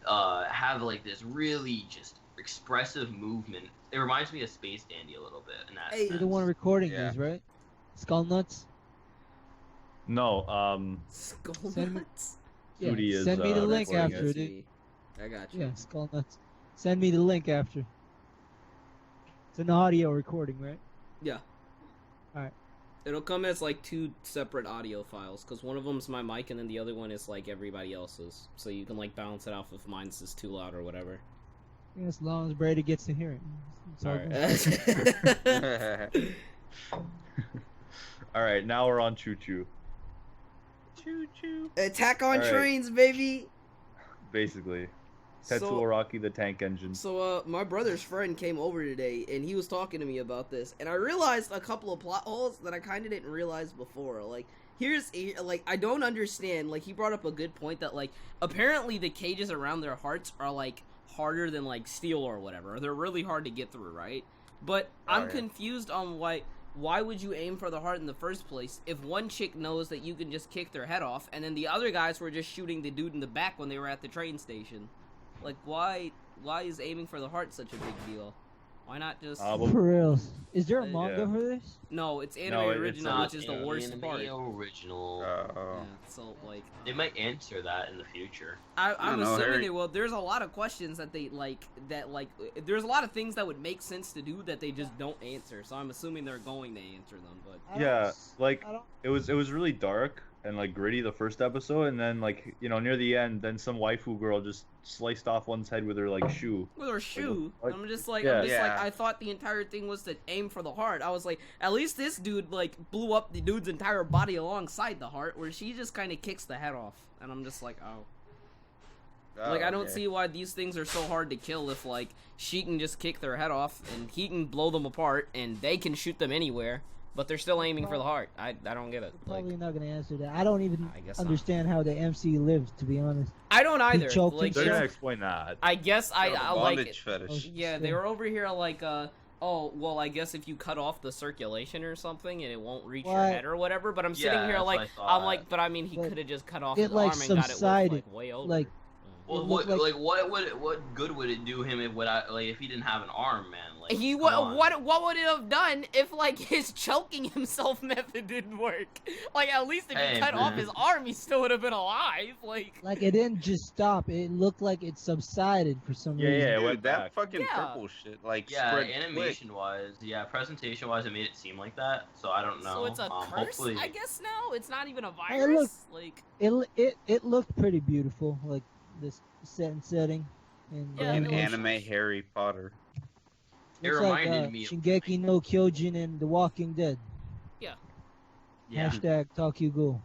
have like this really just expressive movement. It reminds me of Space Dandy a little bit in that Hey, You're sense. the one recording Yeah. these, right? Skull Nuts? No. Skull Send me- Nuts. Yeah, Foodie is, send me the link recording after, it. dude. I got you. Yeah, Skull Nuts. Send me the link after. It's an audio recording, right? Yeah. Alright. It'll come as like 2 separate audio files, because one of them's my mic and then the other one is like everybody else's. So you can like balance it off if mine's is too loud or whatever. Yeah, as long as Brady gets to hear it. It's all Alright. good. All right, now we're on Choo Choo. Choo choo. Attack on Alright. trains, baby! Basically, Tetsuo Araki, the tank engine. So, my brother's friend came over today, and he was talking to me about this, and I realized a couple of plot holes that I kind of didn't realize before. Like, I don't understand. Like, he brought up a good point that, like, apparently the cages around their hearts are, like, harder than, like, steel or whatever. They're really hard to get through, right? But I'm confused on why would you aim for the heart in the first place if one chick knows that you can just kick their head off, and then the other guys were just shooting the dude in the back when they were at the train station? Like, why is aiming for the heart such a big deal? Why not just... For real. Is there a Yeah. manga for this? No, it's anime No, it's original, not. which is the worst Anime part. original. Yeah, so, like... They might answer that in the future. I'm don't know, assuming Harry. they will. There's a lot of questions that there's a lot of things that would make sense to do that they just don't answer, so I'm assuming they're going to answer them, but... I don't Yeah, s- like I don't- it was really dark and like gritty the first episode, and then like near the end, then some waifu girl just sliced off one's head with her like shoe. With her shoe. like- I'm just like, Yeah. I thought the entire thing was to aim for the heart. I was like, at least this dude, like, blew up the dude's entire body alongside the heart, where she just kind of kicks the head off. And I'm just like, oh. Like, I don't okay. see why these things are so hard to kill if, like, she can just kick their head off, and he can blow them apart, and they can shoot them anywhere, but they're still aiming for the heart. I don't get it. Like, Probably not gonna answer that. I don't even I guess not. understand how the MC lives, to be honest. I don't either. choked Like, They're Yeah. gonna explain that. I guess I like Bondage it. fetish. Yeah, they were over here like, oh, well, I guess if you cut off the circulation or something and it won't reach your What? head or whatever, but I'm sitting Yeah, here that's like, what I thought. I'm like, but I mean, he But could have just cut off it, his like, arm and got it with, subsided, like, way over. like- Well, It what looked what good would it do him if he didn't have an arm, man? Like, He come what on. what would it have done if like his choking himself method didn't work? Like at least if he Hey, cut off man. his arm, he still would have been alive. Like it didn't just stop. It looked like it subsided for some Yeah, reason. yeah, it Dude, went that back. fucking Yeah. purple shit, like, Yeah, spread quick. animation wise, yeah, presentation wise, it made it seem like that. So I don't know. so it's a curse, Hopefully, I guess now it's not even a Hey, look. virus. Like It looked pretty beautiful, like this setting. And Yeah, An it was- anime Harry Potter. It looks like reminded me of- Shingeki no Kyojin and The Walking Dead. yeah. Hashtag talk you go.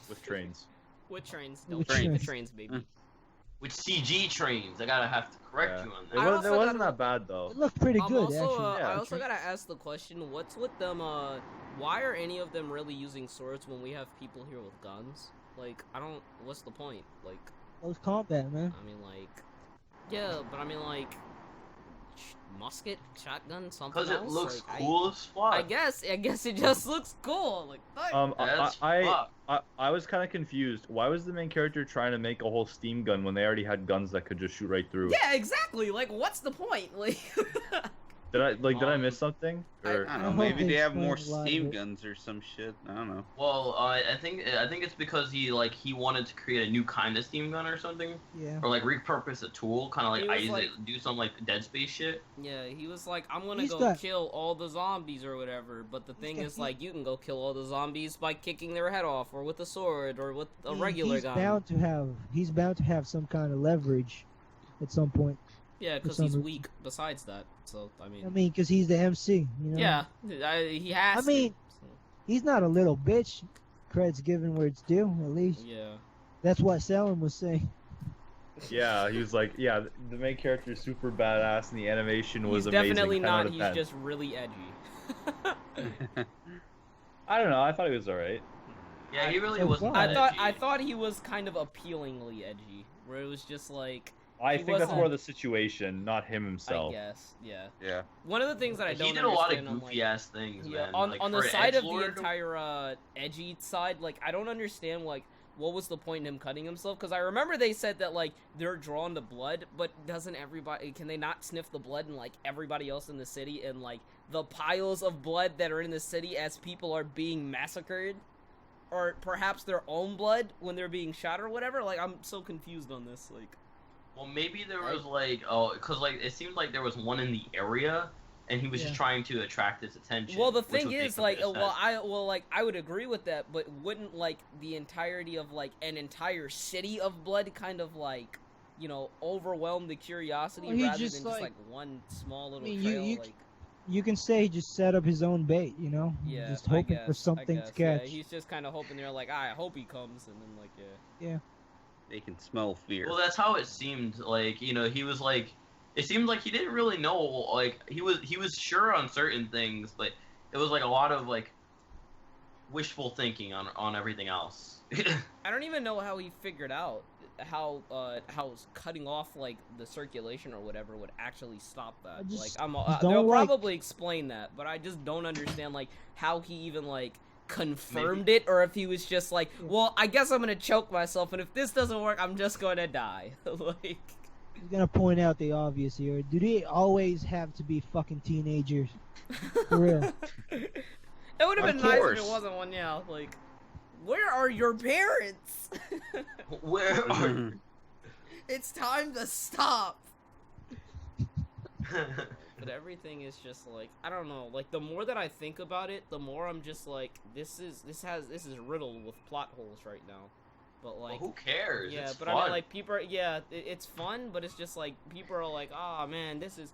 With trains. with trains, With don't train the trains. trains, baby. With CG trains, I gotta have to correct Yeah. you on It, that. I was, it also wasn't gotta- that bad though. It looked pretty good, also, actually. I Yeah. also gotta ask the question: what's with them? Why are any of them really using swords when we have people here with guns? Like, I don't. What's the point? Like, Close combat, man. I mean, like, yeah, but I mean, like, musket, shotgun, something Because else. it looks like, cool as fuck. I guess it just looks cool. Like, fuck. That's I fuck. was kind of confused. Why was the main character trying to make a whole steam gun when they already had guns that could just shoot right through? Yeah, exactly. Like, what's the point? Like, Did I miss something? Or I don't I know, hope maybe they they have more explain a lot of steam it. guns or some shit. I don't know. Well, I think it's because he wanted to create a new kind of steam gun or something, Yeah. or like repurpose a tool, kind of He like was ice like- it, do some like Dead Space shit. yeah, he was like, I'm gonna He's go got- kill all the zombies or whatever. But the thing got- is, like, you can go kill all the zombies by kicking their head off, or with a sword, or with a regular he's gun. He's bound to have some kind of leverage at some point. Yeah, because some he's reason. weak. Besides that, so I mean, I mean, because he's the MC. You know? yeah, he has. I mean, to, so, He's not a little bitch. Credit's given where it's due, at least. yeah. That's what Salem was saying. yeah, he was like, yeah, the main character is super badass, and the animation was He's amazing. definitely 10 out not. of He's 10. just really edgy. I don't know. I thought he was alright. Yeah, he really So wasn't. far. that I edgy. thought he was kind of appealingly edgy, where it was just like, I He think that's wasn't- more the situation, not him I himself. guess, yeah. Yeah. One of the things that I don't He did a lot of understand on, goofy ass things, yeah, man. on Like, on the for an side of the edgelord- entire edgy side, like, I don't understand, like, what was the point in him cutting himself? Because I remember they said that, like, they're drawn to blood, but doesn't everybody, can they not sniff the blood in, like, everybody else in the city, and, like, the piles of blood that are in the city as people are being massacred? Or perhaps their own blood when they're being shot or whatever? Like, I'm so confused on this, like... Well, maybe there was like, because like it seemed like there was one in the area, and he was just Yeah. trying to attract its attention. Well, the which thing would is, make like, a bit of sense. I would agree with that, but wouldn't, like, the entirety of, like, an entire city of blood kind of, like, you know, overwhelm the curiosity Well, he rather just, than just, like- like, one small little mean, trail, you like, You can say he just set up his own bait, you know? yeah, Just I hoping guess, for something I guess, to catch. Yeah, he's just kind of hoping they're like, I hope he comes, and then, like, yeah. They can smell fear. Well, that's how it seemed. Like, you know, he was like, it seemed like he didn't really know. Like, he was sure on certain things, but it was like a lot of like wishful thinking on everything else. I don't even know how he figured out how cutting off like the circulation or whatever would actually stop that. Like they'll probably explain that, but I just don't understand like how he even like confirmed it, or if he was just like, well, I guess I'm gonna choke myself, and if this doesn't work, I'm just gonna die. Like, He's gonna point out the obvious here. Do they always have to be fucking teenagers? For real. It would have been nice if it wasn't one. Yeah, like, where are your parents? Where are? It's time to stop. But everything is just like, I don't know, like the more that I think about it, the more I'm just like, this is riddled with plot holes right now. But like, well, who cares? Yeah, it's but fun. I mean, like, people are, it's fun, but it's just like people are like, oh man, this is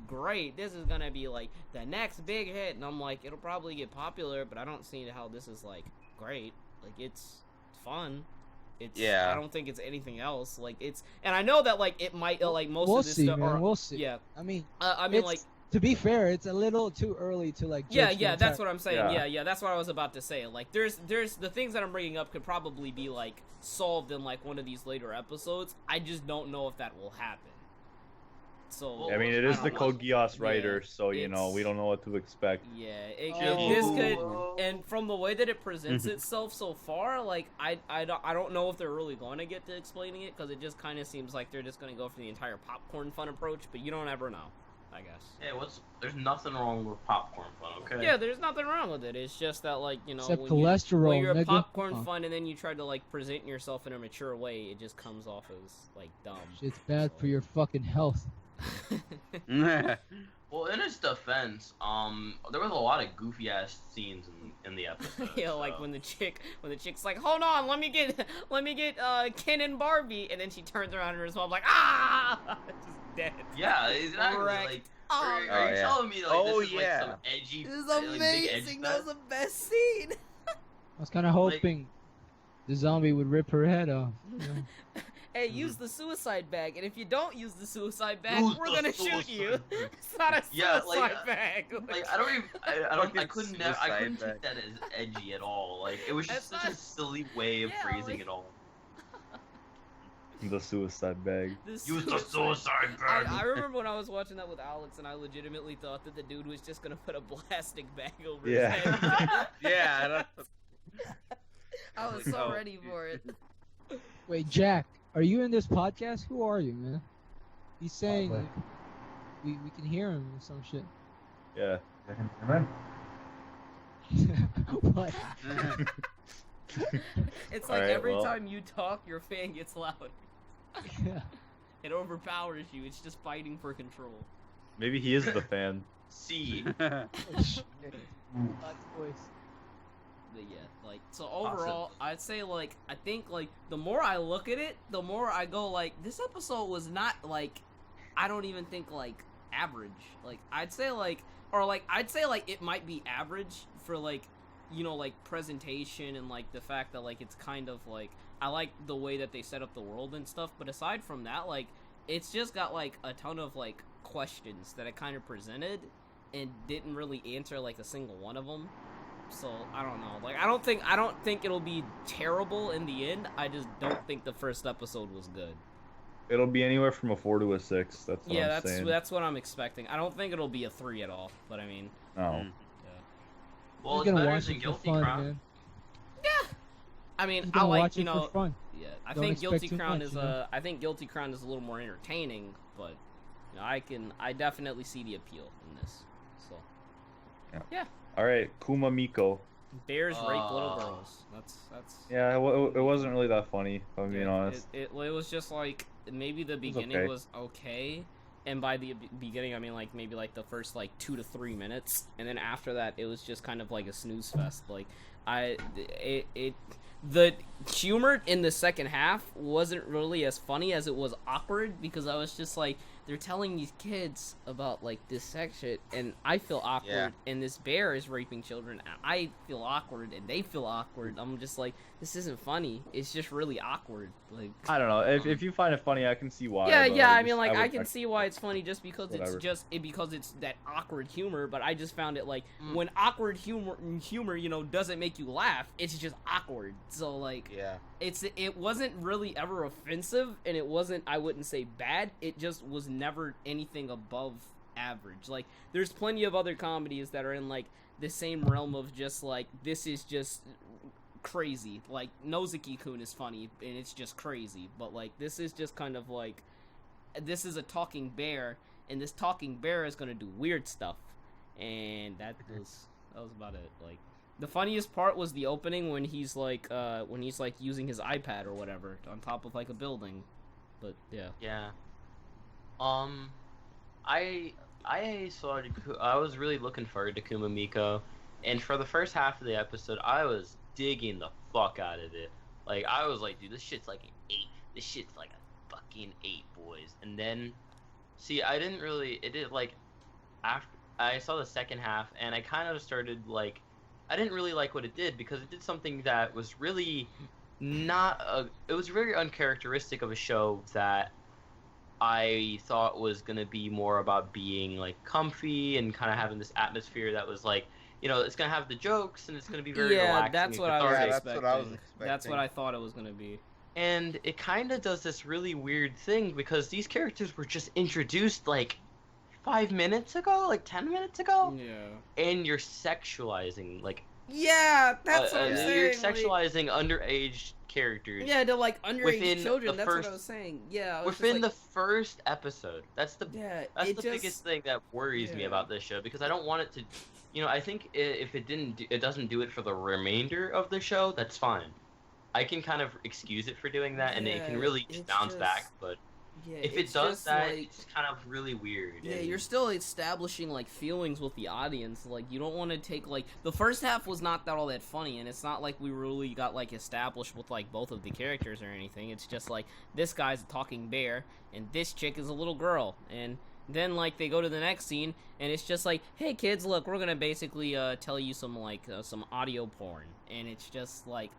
great. This is gonna be like the next big hit, and I'm like, it'll probably get popular, but I don't see how this is like great. Like, it's fun. I don't think it's anything else. Like, it's, and I know that like it might like most of this stuff. We'll see. Yeah. I mean, like, to be fair, it's a little too early to like. Yeah, that's what I'm saying. Yeah, that's what I was about to say. Like, there's the things that I'm bringing up could probably be like solved in like one of these later episodes. I just don't know if that will happen. So I mean, it is the Code Geass writer, so you know we don't know what to expect. Yeah, this could, and from the way that it presents itself so far, like I don't know if they're really going to get to explaining it, because it just kind of seems like they're just going to go for the entire popcorn fun approach. But you don't ever know, I guess. Hey, there's nothing wrong with popcorn fun, okay? Yeah, there's nothing wrong with it. It's just that, like, you know, except when cholesterol. When you're a popcorn fun and then you try to like present yourself in a mature way, it just comes off as like dumb. It's bad for your fucking health. Well, in its defense, there was a lot of goofy ass scenes in the episode. Yeah, so. Like when the chick's like, hold on, let me get Ken and Barbie, and then she turns around and her mom like, just dead. Yeah, exactly. Like, are you telling me like this is like some edgy? This is amazing. That was the best scene. I was kind of hoping the zombie would rip her head off. You know? Hey, use the suicide bag, and if you don't use the suicide bag, we're gonna shoot you. It's not a suicide bag. Like I couldn't take that as edgy at all. Like, it was just such a silly way of phrasing it all. The suicide bag. Use the suicide bag. I remember when I was watching that with Alex, and I legitimately thought that the dude was just gonna put a plastic bag over his head. Yeah. I was so ready for it. Wait, Jack. Are you in this podcast? Who are you, man? He's saying we can hear him or some shit. Yeah. What? It's like every time you talk, your fan gets louder. Yeah. It overpowers you. It's just fighting for control. Maybe he is the fan. See. Oh, shit. That's voice. But yeah, like, so overall, I'd say, like, I think, like, the more I look at it, the more I go, like, this episode was not, like, I don't even think, like, average. Like, I'd say, like, it might be average for, like, you know, like, presentation and, like, the fact that, like, it's kind of, like, I like the way that they set up the world and stuff, but aside from that, like, it's just got, like, a ton of, like, questions that it kind of presented and didn't really answer, like, a single one of them. So, I don't know. Like, I don't think it'll be terrible in the end. I just don't think the first episode was good. It'll be anywhere from a 4 to a 6. That's what I'm saying. That's what I'm expecting. I don't think it'll be a 3 at all, but I mean... Oh. Yeah. Well, it's better than Guilty Crown. Man. Yeah! I mean, I like, you know... Fun. Yeah, I think Guilty Crown is I think Guilty Crown is a little more entertaining, but you know, I definitely see the appeal in this. So... Yeah. Alright, Kuma Miko. Bears rape little girls. That's. Yeah, it wasn't really that funny, if I'm being honest. It was just like, maybe the beginning was okay, and by the beginning I mean like maybe like the first like 2 to 3 minutes, and then after that it was just kind of like a snooze fest. Like the humor in the second half wasn't really as funny as it was awkward, because I was just like, they're telling these kids about like this sex shit, and I feel awkward, Yeah. and this bear is raping children. I feel awkward, and they feel awkward. I'm just like, this isn't funny. It's just really awkward. Like, I don't know. If you find it funny, I can see why. yeah, but yeah. I just- mean, like, I would- can see why it's funny just because Whatever. because it's that awkward humor. But I just found it like Mm. when awkward humor, you know, doesn't make you laugh. It's just awkward. So like, Yeah. it wasn't really ever offensive, and it wasn't, I wouldn't say bad. It just was never anything above average. Like, there's plenty of other comedies that are in like the same realm of just like, this is just crazy. Like, Nozuki-kun is funny and it's just crazy, but like, this is just kind of like, this is a talking bear, and this talking bear is gonna do weird stuff, and that was about it. Like, the funniest part was the opening when he's like using his iPad or whatever on top of like a building. But yeah. Yeah. I was really looking forward to Kumamiko, and for the first half of the episode, I was digging the fuck out of it. Like, I was like, dude, this shit's like an 8. This shit's like a fucking 8, boys. And then, see, after I saw the second half, and I kind of started like, I didn't really like what it did, because it did something that was really it was very uncharacteristic of a show that I thought was gonna be more about being like comfy and kind of having this atmosphere that was like, you know, it's gonna have the jokes and it's gonna be very relaxing. That's and what I was cathartic. that's what I was expecting. That's what I thought it was gonna be. And it kind of does this really weird thing, because these characters were just introduced like 5 minutes ago, like 10 minutes ago, Yeah. and you're sexualizing like Yeah, that's what I'm you're saying. sexualizing underage characters. Yeah, to like underage within children. the That's first- what I was saying. Yeah, I was just Within like, the first episode. That's the it biggest thing that worries me yeah. about this show, because I don't want it to, you know, I think if it doesn't do it for the remainder of the show, that's fine. I can kind of excuse it for doing that, and it can Yeah, really just it's bounce just- back. But Yeah, if it it's does just that, like, it's kind of really weird. yeah, and- you're still establishing like feelings with the audience. Like, you don't want to take like, the first half was not all that funny, and it's not like we really got like established with like both of the characters or anything. It's just like, this guy's a talking bear and this chick is a little girl, and then like they go to the next scene and it's just like, hey kids, look, we're gonna basically tell you some like some audio porn, and it's just like,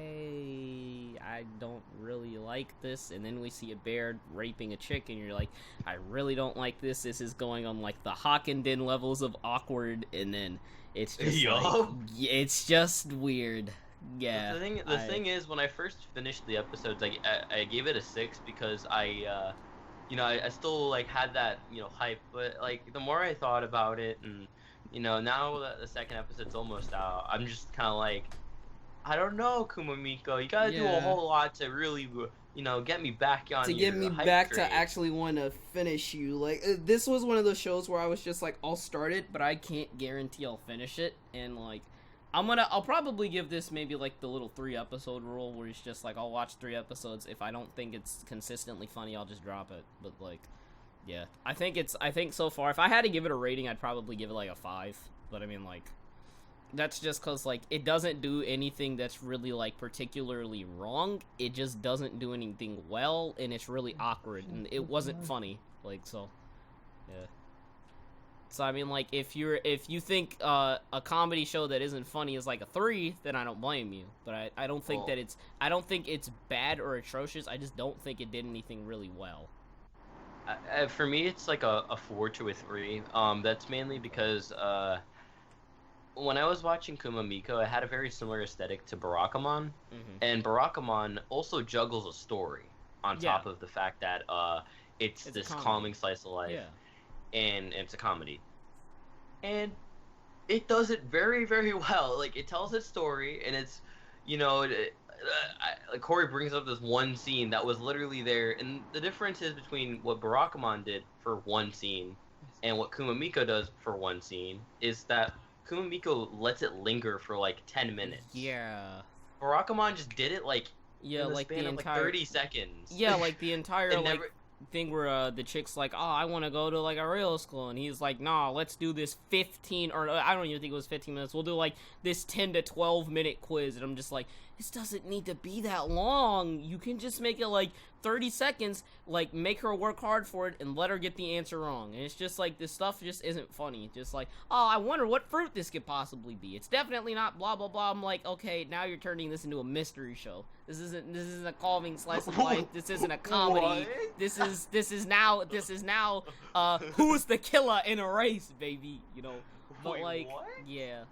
okay, I don't really like this. And then we see a bear raping a chick, and you're like, I really don't like this. This is going on like the Hokkenden levels of awkward, and then it's just Yup. like, it's just weird. Yeah. The thing is, when I first finished the episodes, I gave it a 6 because I still like had that, you know, hype. But like the more I thought about it, and you know, now that the second episode's almost out, I'm just kind of like, I don't know, Kumamiko, you gotta do a Yeah. whole lot to really, you know, get me back on To get your me hype back train. to actually want to finish you. Like, this was one of those shows where I was just like, I'll start it, but I can't guarantee I'll finish it. And like, I'll probably give this maybe like the little 3-episode rule, where it's just like, I'll watch 3 episodes. If I don't think it's consistently funny, I'll just drop it. But like, yeah, I think so far, if I had to give it a rating, I'd probably give it like a 5. But I mean, like, that's just because like, it doesn't do anything that's really like particularly wrong. It just doesn't do anything well, and it's really awkward, and it wasn't funny. Like, so yeah. So I mean, like, if you think a comedy show that isn't funny is like a 3, then I don't blame you. But I don't think Well- I don't think it's bad or atrocious. I just don't think it did anything really well. For me, it's like a 4 to a 3. That's mainly because when I was watching Kumamiko, it had a very similar aesthetic to Barakamon, and Barakamon also juggles a story on Yeah. top of the fact that it's It's a this comedy. calming slice of life, Yeah. and it's a comedy, and it does it very, very well. Like, it tells its story, and it's, you know, Corey brings up this one scene that was literally there, and the difference is between what Barakamon did for one scene and what Kumamiko does for one scene is that Kumamiko lets it linger for like 10 minutes. Yeah. Barakamon just did it like Yeah, in the like span the of entire like 30 seconds. Yeah, like the entire And like never- thing where the chick's like, oh, I want to go to like a real school, and he's like, nah, let's do this 15, or I don't even think it was 15 minutes. We'll do like this 10 to 12 minute quiz, and I'm just like, this doesn't need to be that long. You can just make it like 30 seconds, like make her work hard for it and let her get the answer wrong. And it's just like, this stuff just isn't funny. Just like, oh, I wonder what fruit this could possibly be. It's definitely not blah blah blah. I'm like, okay, now you're turning this into a mystery show. This isn't a calming slice of life. This isn't a comedy. This is now who's the killer in a race, baby, you know. But Wait, like, what? yeah,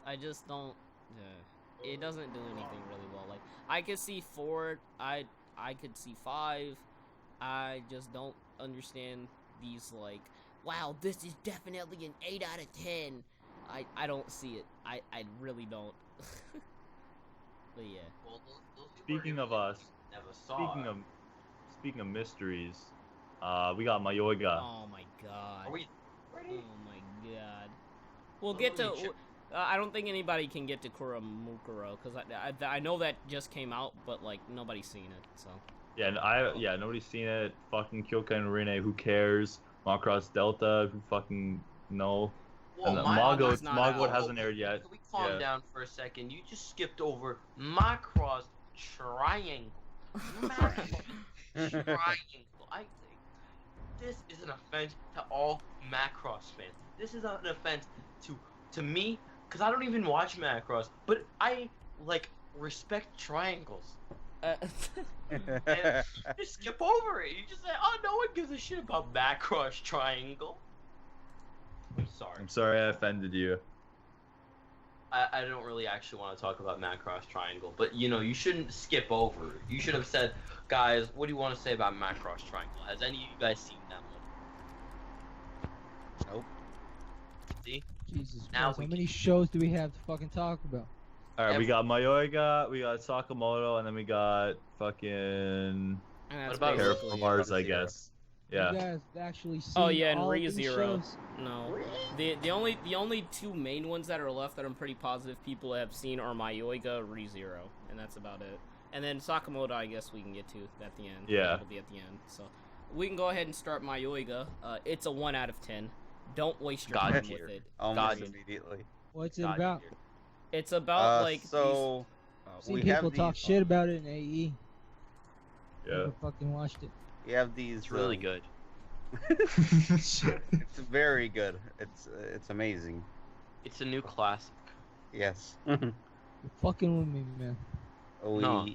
I just don't. Yeah, it doesn't do anything really well. Like, I could see 4. I could see 5. I just don't understand these, like, wow, this is definitely an 8 out of 10. I don't see it. I really don't. But yeah. Well, those people Speaking are of gonna us, never saw it. speaking of mysteries, we got Mayoiga. Oh my god. Are we Oh ready? my god. We'll Well, get to. let me check. I don't think anybody can get to Kuramukuro because I know that just came out, but like nobody's seen it. So. Yeah, nobody's seen it. Fucking Kyoka and Rene, who cares? Macross Delta, who fucking know? Well, And Mago's not Mago out. hasn't aired yet. Can we calm Yeah. down for a second? You just skipped over Macross Triangle. Macross Triangle. I think this is an offense to all Macross fans. This is an offense to me, because I don't even watch Macross, but I, like, respect triangles. And you just skip over it. You just say, oh, no one gives a shit about Macross Triangle. I'm sorry. I'm sorry I offended you. I don't really actually want to talk about Macross Triangle, but you know, you shouldn't skip over it. You should have said, guys, what do you want to say about Macross Triangle? Has any of you guys seen that one? Nope. See? Jesus Now Christ, we how many shows do we have to fucking talk about? Alright, we got Mayoiga, we got Sakamoto, and then we got fucking And that's about basically it. Terraformars, I Zero. guess. You Yeah. guys actually seen Oh yeah, and all of ReZero. these shows? No. The only 2 main ones that are left that I'm pretty positive people have seen are Mayoiga, ReZero, and that's about it. And then Sakamoto, I guess we can get to at the end. Yeah. It'll be at the end. So we can go ahead and start Mayoiga. It's a 1 out of 10. Don't waste your God time tier. with it. Almost God. immediately. What's it God about? tier. It's about like So Seen we people have talk these, shit about it in AE. Yeah. Never fucking watched it. We have these. It's really good. It's very good. It's amazing. It's a new classic. Yes. You're fucking with me, man. We No.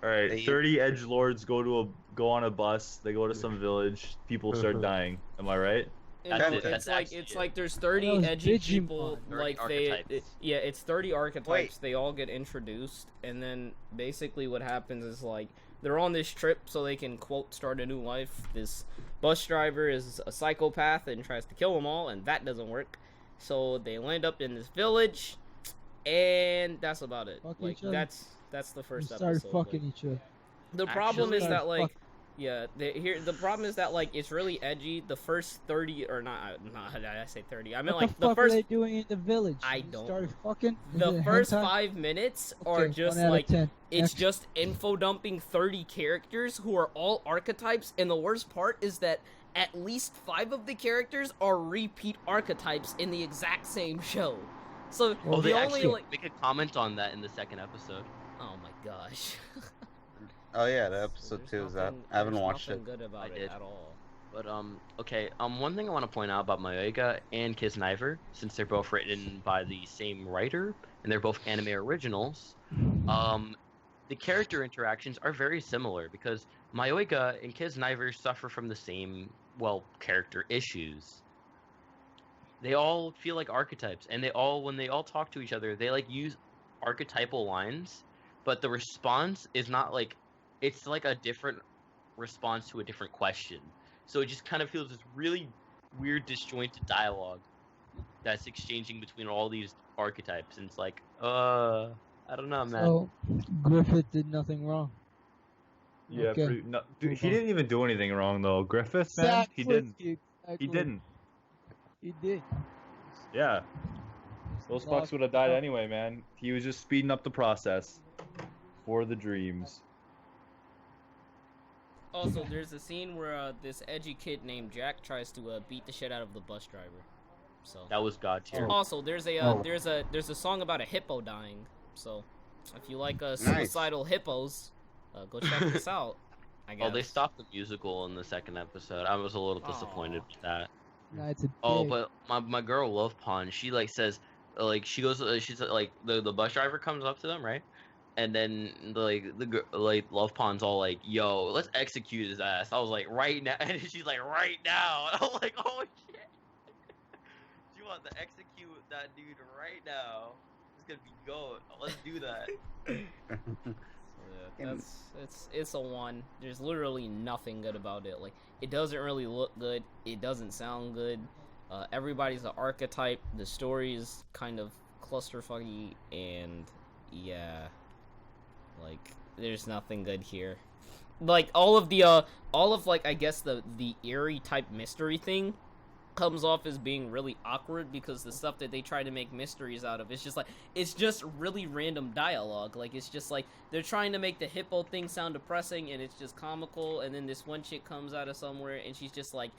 Alright, They- 30 edgelords go on a bus, they go to some village, people start dying. Am I right? That's it. It's That's like actually it's it. like there's 30 That was edgy Digimon. people 30 like archetypes. yeah, it's 30 archetypes. Wait. They all get introduced, and then basically what happens is like they're on this trip so they can quote start a new life. This bus driver is a psychopath and tries to kill them all, and that doesn't work. So they land up in this village, and that's about it. Fuck Like each other. that's the We first started episode. fucking like- each other. the problem is Actually- that like Fuck. yeah, the problem is that like it's really edgy. The first 30 or not I say 30. I mean What like the the fuck first are they doing in the village? I You don't started fucking. Is the it first hentai? 5 minutes Okay, are just 1 out of like 10. it's Next. just info dumping 30 characters who are all archetypes, and the worst part is that at least 5 of the characters are repeat archetypes in the exact same show. So Well, Oh, the they only actually like make a comment on that in the second episode. oh my gosh. Oh yeah, the episode 2 is out. I haven't watched it. Good about I it did. at all. But okay. One thing I want to point out about Mayoiga and Kisniver, since they're both written by the same writer and they're both anime originals, the character interactions are very similar because Mayoiga and Kisniver suffer from the same, well, character issues. They all feel like archetypes, and when they all talk to each other, they like use archetypal lines, but the response is not like, it's like a different response to a different question. So it just kind of feels this really weird, disjointed dialogue that's exchanging between all these archetypes, and it's like, I don't know, man. So Griffith did nothing wrong. Yeah, Okay. no, dude, Move he on. didn't even do anything wrong though. Griffith, man, he didn't. Exactly. He didn't. He did. Yeah. Those fucks would have died anyway, man. He was just speeding up the process for the dreams. Also, there's a scene where this edgy kid named Jack tries to beat the shit out of the bus driver. So That was God tier. Oh. also there's a Oh. there's a song about a hippo dying. So If you like suicidal hippos, go check this out. I guess. Oh, they stopped the musical in the second episode. I was a little disappointed with that. No, it's a Oh, dick. but my girl Love Pond, she like says, like she goes, she's like the bus driver comes up to them, right? And then like Love Pond's all like, "Yo, let's execute his ass." I was like, "Right now," and she's like, "Right now." And I was like, "Oh shit!" She wants to execute that dude right now. It's gonna be goat. Let's do that. Yeah, it's a 1. There's literally nothing good about it. Like, it doesn't really look good. It doesn't sound good. Everybody's an archetype. The story is kind of clusterfucky, and yeah, like there's nothing good here. Like all of like I guess the eerie type mystery thing comes off as being really awkward because the stuff that they try to make mysteries out of, it's just really random dialogue. Like, it's just like they're trying to make the hippo thing sound depressing and it's just comical, and then this one chick comes out of somewhere and she's just like,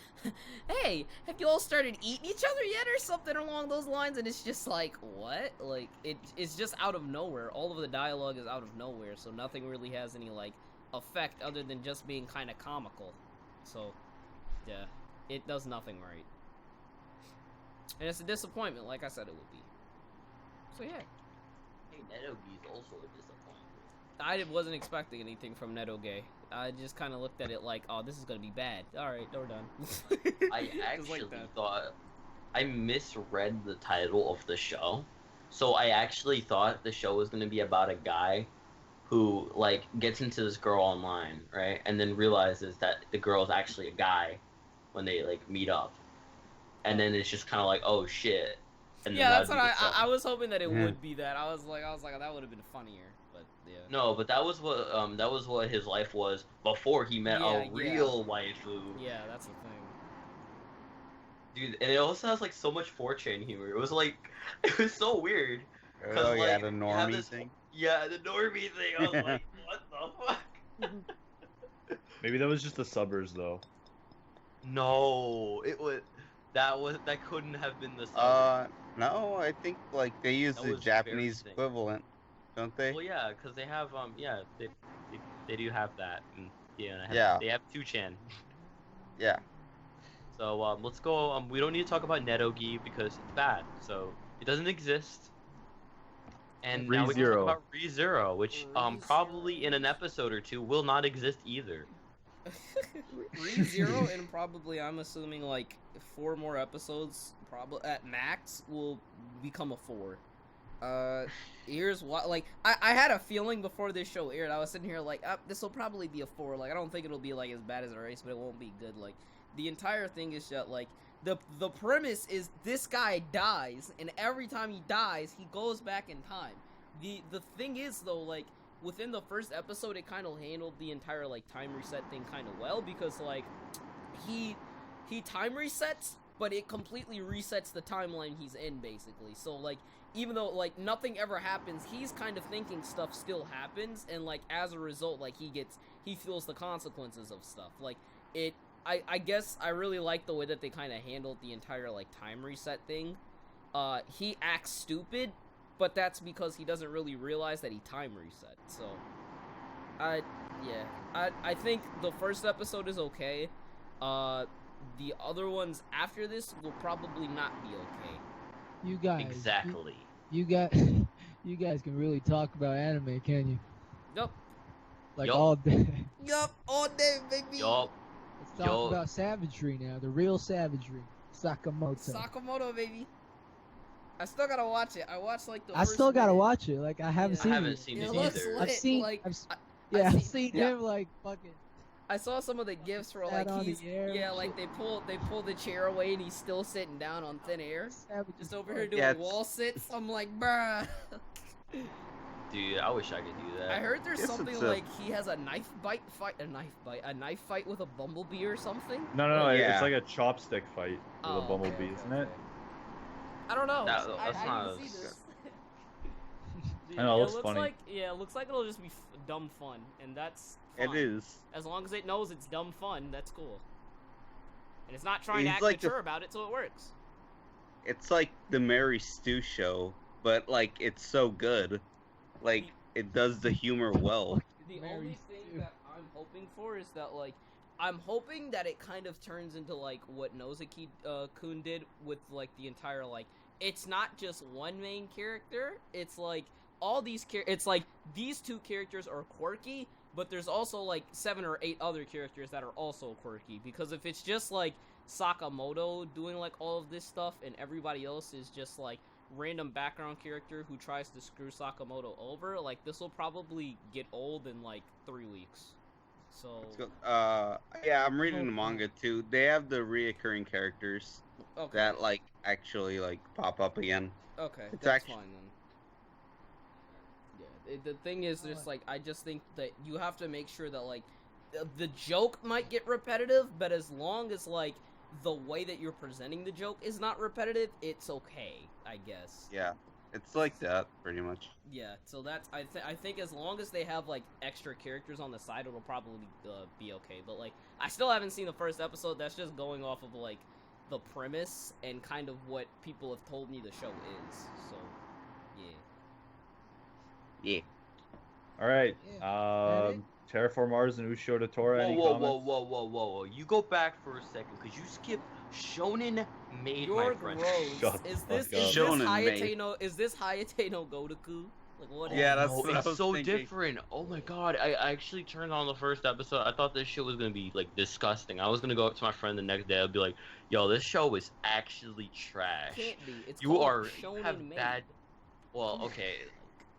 "Hey, have you all started eating each other yet?" or something along those lines, and it's just like, what? Like, it's just out of nowhere. All of the dialogue is out of nowhere, so nothing really has any like effect other than just being kind of comical. So yeah, it does nothing right. And it's a disappointment, like I said it would be. So yeah. Hey, Netoge's also a disappointment. I wasn't expecting anything from Netoge. I just kind of looked at it like, oh, this is gonna be bad. Alright, we're done. I actually thought... I misread the title of the show. So I actually thought the show was gonna be about a guy who, like, gets into this girl online, right? And then realizes that the girl's actually a guy when they, like, meet up. And then it's just kind of like, oh shit. And yeah, that's what I was hoping that it would be that. I was like, that would have been funnier, but yeah. No, but that was what his life was before he met a real waifu. Yeah, that's the thing. Dude, and it also has like so much 4chan humor. It was like, it was so weird. Oh yeah, like, the normie thing. Yeah, the normie thing. I was like, what the fuck? Maybe that was just the suburbs though. No, that couldn't have been the summer. No, I think like they use the Japanese equivalent, don't they? Well, yeah, because they have they do have that. And, they have 2chan. Yeah. So let's go. We don't need to talk about Netogi because it's bad. So it doesn't exist. And now we can talk about ReZero, which probably in an episode or two will not exist either. ReZero and probably, I'm assuming, like 4 more episodes, probably at max, will become a 4. Here's what, like, I had a feeling before this show aired. I was sitting here like, this will probably be a 4. Like, I don't think it'll be like as bad as Erase, but it won't be good. Like, the entire thing is that, like, the premise is this guy dies, and every time he dies, he goes back in time. The thing is though, like, within the first episode, it kind of handled the entire, like, time reset thing kind of well, because, like, he time resets, but it completely resets the timeline he's in, basically. So, like, even though, like, nothing ever happens, he's kind of thinking stuff still happens, and, like, as a result, like, he feels the consequences of stuff. Like, I guess I really like the way that they kind of handled the entire, like, time reset thing. He acts stupid, but that's because he doesn't really realize that he time reset. So, I think the first episode is okay. The other ones after this will probably not be okay. You guys. Exactly. You guys can really talk about anime, can you? Yup. Like all day. Yup, all day, baby. Yup. Let's talk about savagery now. The real savagery. Sakamoto, baby. I still gotta watch it. I watched like the. I still gotta watch it. Like I haven't seen it. I haven't seen it either. I've seen like, I've seen him like fucking. I saw some of the gifs for like like they pull the chair away and he's still sitting down on thin air, just over here doing wall sits. I'm like, bruh. Dude, I wish I could do that. I heard there's something like he has a knife fight with a bumblebee or something. No, it's like a chopstick fight with a bumblebee, isn't it? I don't know. That's not. See this. I know, it looks funny. It looks like it'll just be dumb fun, and that's fine. It is. As long as it knows it's dumb fun, that's cool. And it's not trying to act mature about it, so it works. It's like the Mary Stu show, but like it's so good. Like it does the humor well. The Mary only thing Sue. that I'm hoping for is that, like, I'm hoping that it kind of turns into, like, what Nozuki Kun did with, like, the entire, like, it's not just one main character, it's, like, all these it's, like, these two characters are quirky, but there's also, like, 7 or 8 other characters that are also quirky, because if it's just, like, Sakamoto doing, like, all of this stuff, and everybody else is just, like, random background character who tries to screw Sakamoto over, like, this will probably get old in, like, 3 weeks. So... Yeah, I'm reading the manga, too. They have the reoccurring characters Okay. that, like, actually, like, pop up again. Okay, It's that's actu- fine then. Yeah, the thing is, just, like, I just think that you have to make sure that, like, the joke might get repetitive, but as long as, like, the way that you're presenting the joke is not repetitive, it's okay, I guess. Yeah, it's like that, pretty much. Yeah, so that's, I think as long as they have, like, extra characters on the side, it'll probably be okay. But, like, I still haven't seen the first episode. That's just going off of, like, the premise and kind of what people have told me the show is. So, yeah. Yeah. All right. Yeah. Terraform Mars and Usho Tora. Any Whoa, comments? whoa. You go back for a second, because you skipped Shonen Maid, You're my friend. gross. Shut the Is fuck this up. Shonen Hayate no Gotoku? Like, what is Yeah, that's No, what I it's was so thinking. different. Oh my god, I actually turned on the first episode. I thought this shit was gonna be, like, disgusting. I was gonna go up to my friend the next day. I'd be like, yo, this show is actually trash. Can't be. It's You called you have Shonen Maid. bad... Well, okay.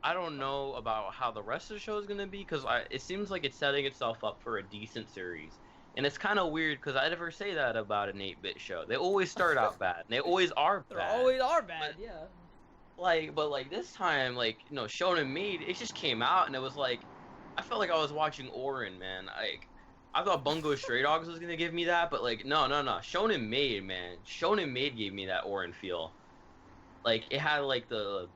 I don't know about how the rest of the show is gonna be, because it seems like it's setting itself up for a decent series. And it's kind of weird, because I never say that about an 8-bit show. They always start out bad. And they always are They bad. always are bad, yeah. But this time, like, you know, Shonen Maid, it just came out, and it was like, I felt like I was watching Orin, man. Like, I thought Bungo Stray Dogs was gonna give me that, but, like, no. Shonen Maid, man. Shonen Maid gave me that Orin feel. Like, it had, like, the,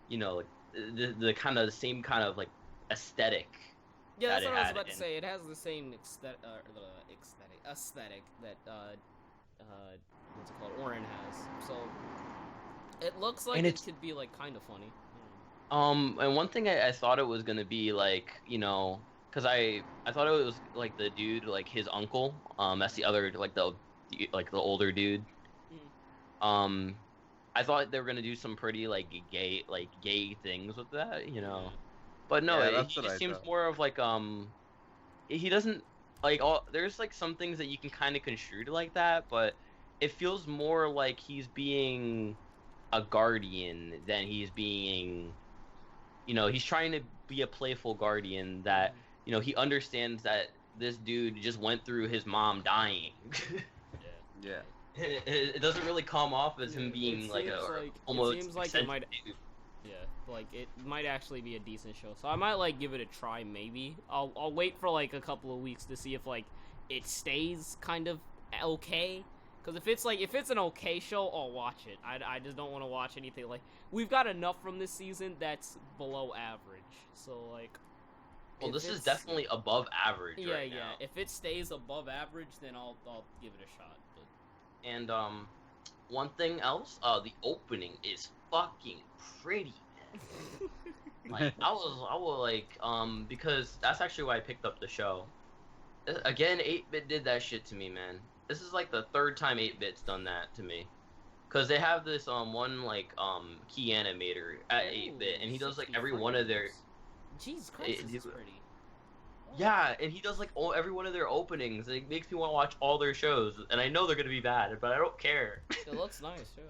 you know, like, the kind of the same kind of, like, aesthetic. Yeah, that's that what it I was had about to in- say. It has the same aesthetic that what's it called, Orin has. So it looks like And it it's- could be, like, kind of funny. And one thing I thought it was gonna be, like, you know, because I thought it was, like, the dude, like, his uncle. That's the other, like, the older dude. I thought they were gonna do some pretty, like, gay things with that, you know. But no, Yeah, that's he what just I seems thought. more of, like, he doesn't, like, there's, like, some things that you can kind of construe to like that, but it feels more like he's being a guardian than he's being, you know, he's trying to be a playful guardian that, you know, he understands that this dude just went through his mom dying. Yeah. It doesn't really come off as him being, like, almost it seems like it might. Yeah, like, it might actually be a decent show. So I might, like, give it a try, maybe. I'll wait for, like, a couple of weeks to see if, like, it stays kind of okay. Because if it's an okay show, I'll watch it. I just don't want to watch anything, like, we've got enough from this season that's below average. So, like, Well, if this is it's- definitely above average Yeah, right yeah. now. If it stays above average, then I'll give it a shot. But And one thing else, the opening is fucking pretty, man. Like, I was like, because that's actually why I picked up the show. Again, 8-bit did that shit to me, man. This is like the third time 8-bit's done that to me. Cause they have this one, like, key animator at 8-bit, and he does, like, every one of their... Jesus Christ, this is it- pretty. Yeah, and he does, like, every one of their openings, and it makes me want to watch all their shows. And I know they're gonna be bad, but I don't care. It looks nice, yeah.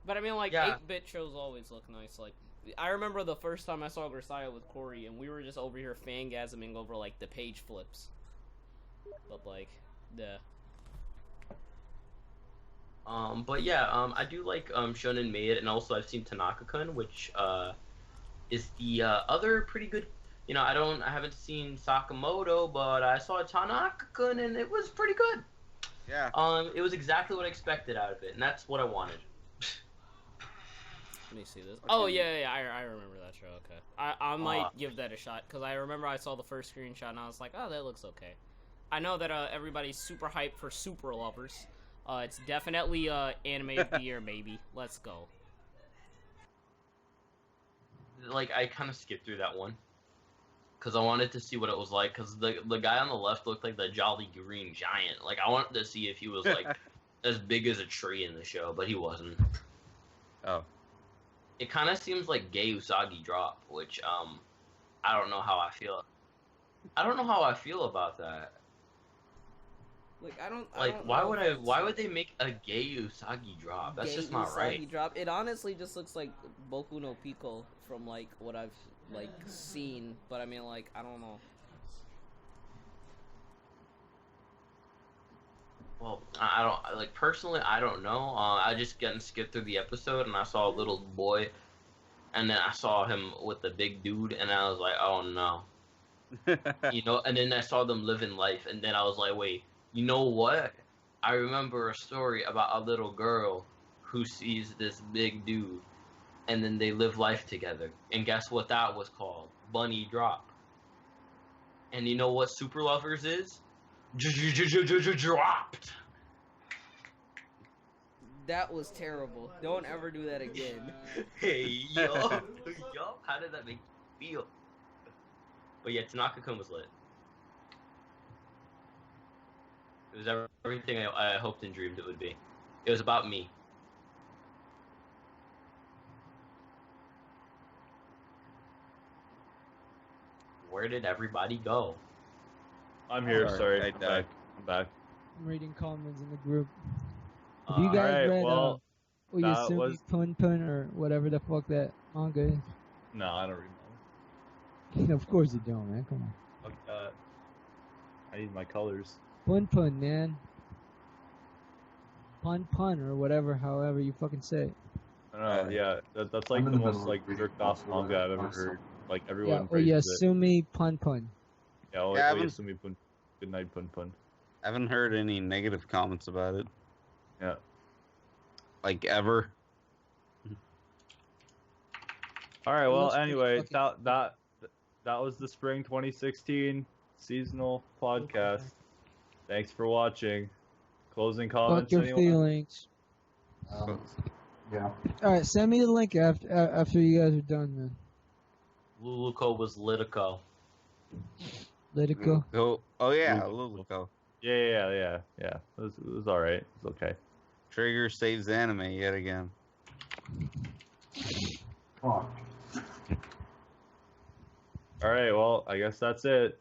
But I mean, like, Yeah. 8-bit shows always look nice. Like, I remember the first time I saw Grisaya with Corey, and we were just over here fangasming over, like, the page flips. But, like, yeah. But yeah, I do like Shonen Maid, and also I've seen Tanaka-kun, which is the other pretty good. You know, I haven't seen Sakamoto, but I saw Tanaka-kun, and it was pretty good. Yeah. It was exactly what I expected out of it, and that's what I wanted. Let me see this. Oh, yeah, I remember that show, okay. I might give that a shot, because I remember I saw the first screenshot, and I was like, oh, that looks okay. I know that everybody's super hyped for Super Lovers. It's definitely Anime of the Year, maybe. Let's go. like I kind of skipped through that one because I wanted to see what it was like. Because the guy on the left looked like the Jolly Green Giant. Like I wanted to see if he was like as big as a tree in the show, but he wasn't. Oh. It kind of seems like gay Usagi drop, which I don't know how I feel. I don't know how I feel about that. Like I don't Why would they make a gay Usagi drop? That's just not right. Drop. It honestly just looks like Boku no Pico from like what I've like seen, but I mean like I don't know. Well, I don't like personally. I don't know. I just getting skipped through the episode and I saw a little boy, and then I saw him with the big dude, and I was like, oh no, you know. And then I saw them living life, and then I was like, wait, you know what? I remember a story about a little girl who sees this big dude, and then they live life together. And guess what that was called? Bunny Drop. And you know what Super Lovers is? Dropped. That was terrible. Don't ever do that again. Hey yo, yo, how did that make you feel? But yeah, Tanaka-kun was lit. It was everything I hoped and dreamed it would be. It was about me. Where did everybody go? I'm here. Sorry, I I'm died. back. I'm reading comments in the group. Have you guys Alright, read well, that Oyasumi was- Pun Pun or whatever the fuck that manga is? No, I don't remember. Of course you don't, man. Come on. Fuck that. I need my colors. Pun Pun, man. Pun Pun or whatever, however you fucking say it. I don't know. Yeah, that's like the most like jerked off manga I've ever heard. Like Yeah, everyone praises it. Oyasumi Pun Pun. Yeah, Oyasumi Pun. Good night, Pun Pun. I haven't heard any negative comments about it. Yeah. Like ever. All right. Well, looks pretty anyway, fucking- that was the spring 2016 seasonal podcast. Thanks for watching. Closing Fuck comments. your anyone? feelings. Yeah. Alright, send me the link after you guys are done, man. Luluco was Litico. Let it go. Oh yeah, Luluco. Yeah. It was all right. It's okay. Trigger saves anime yet again. Fuck. All right. Well, I guess that's it.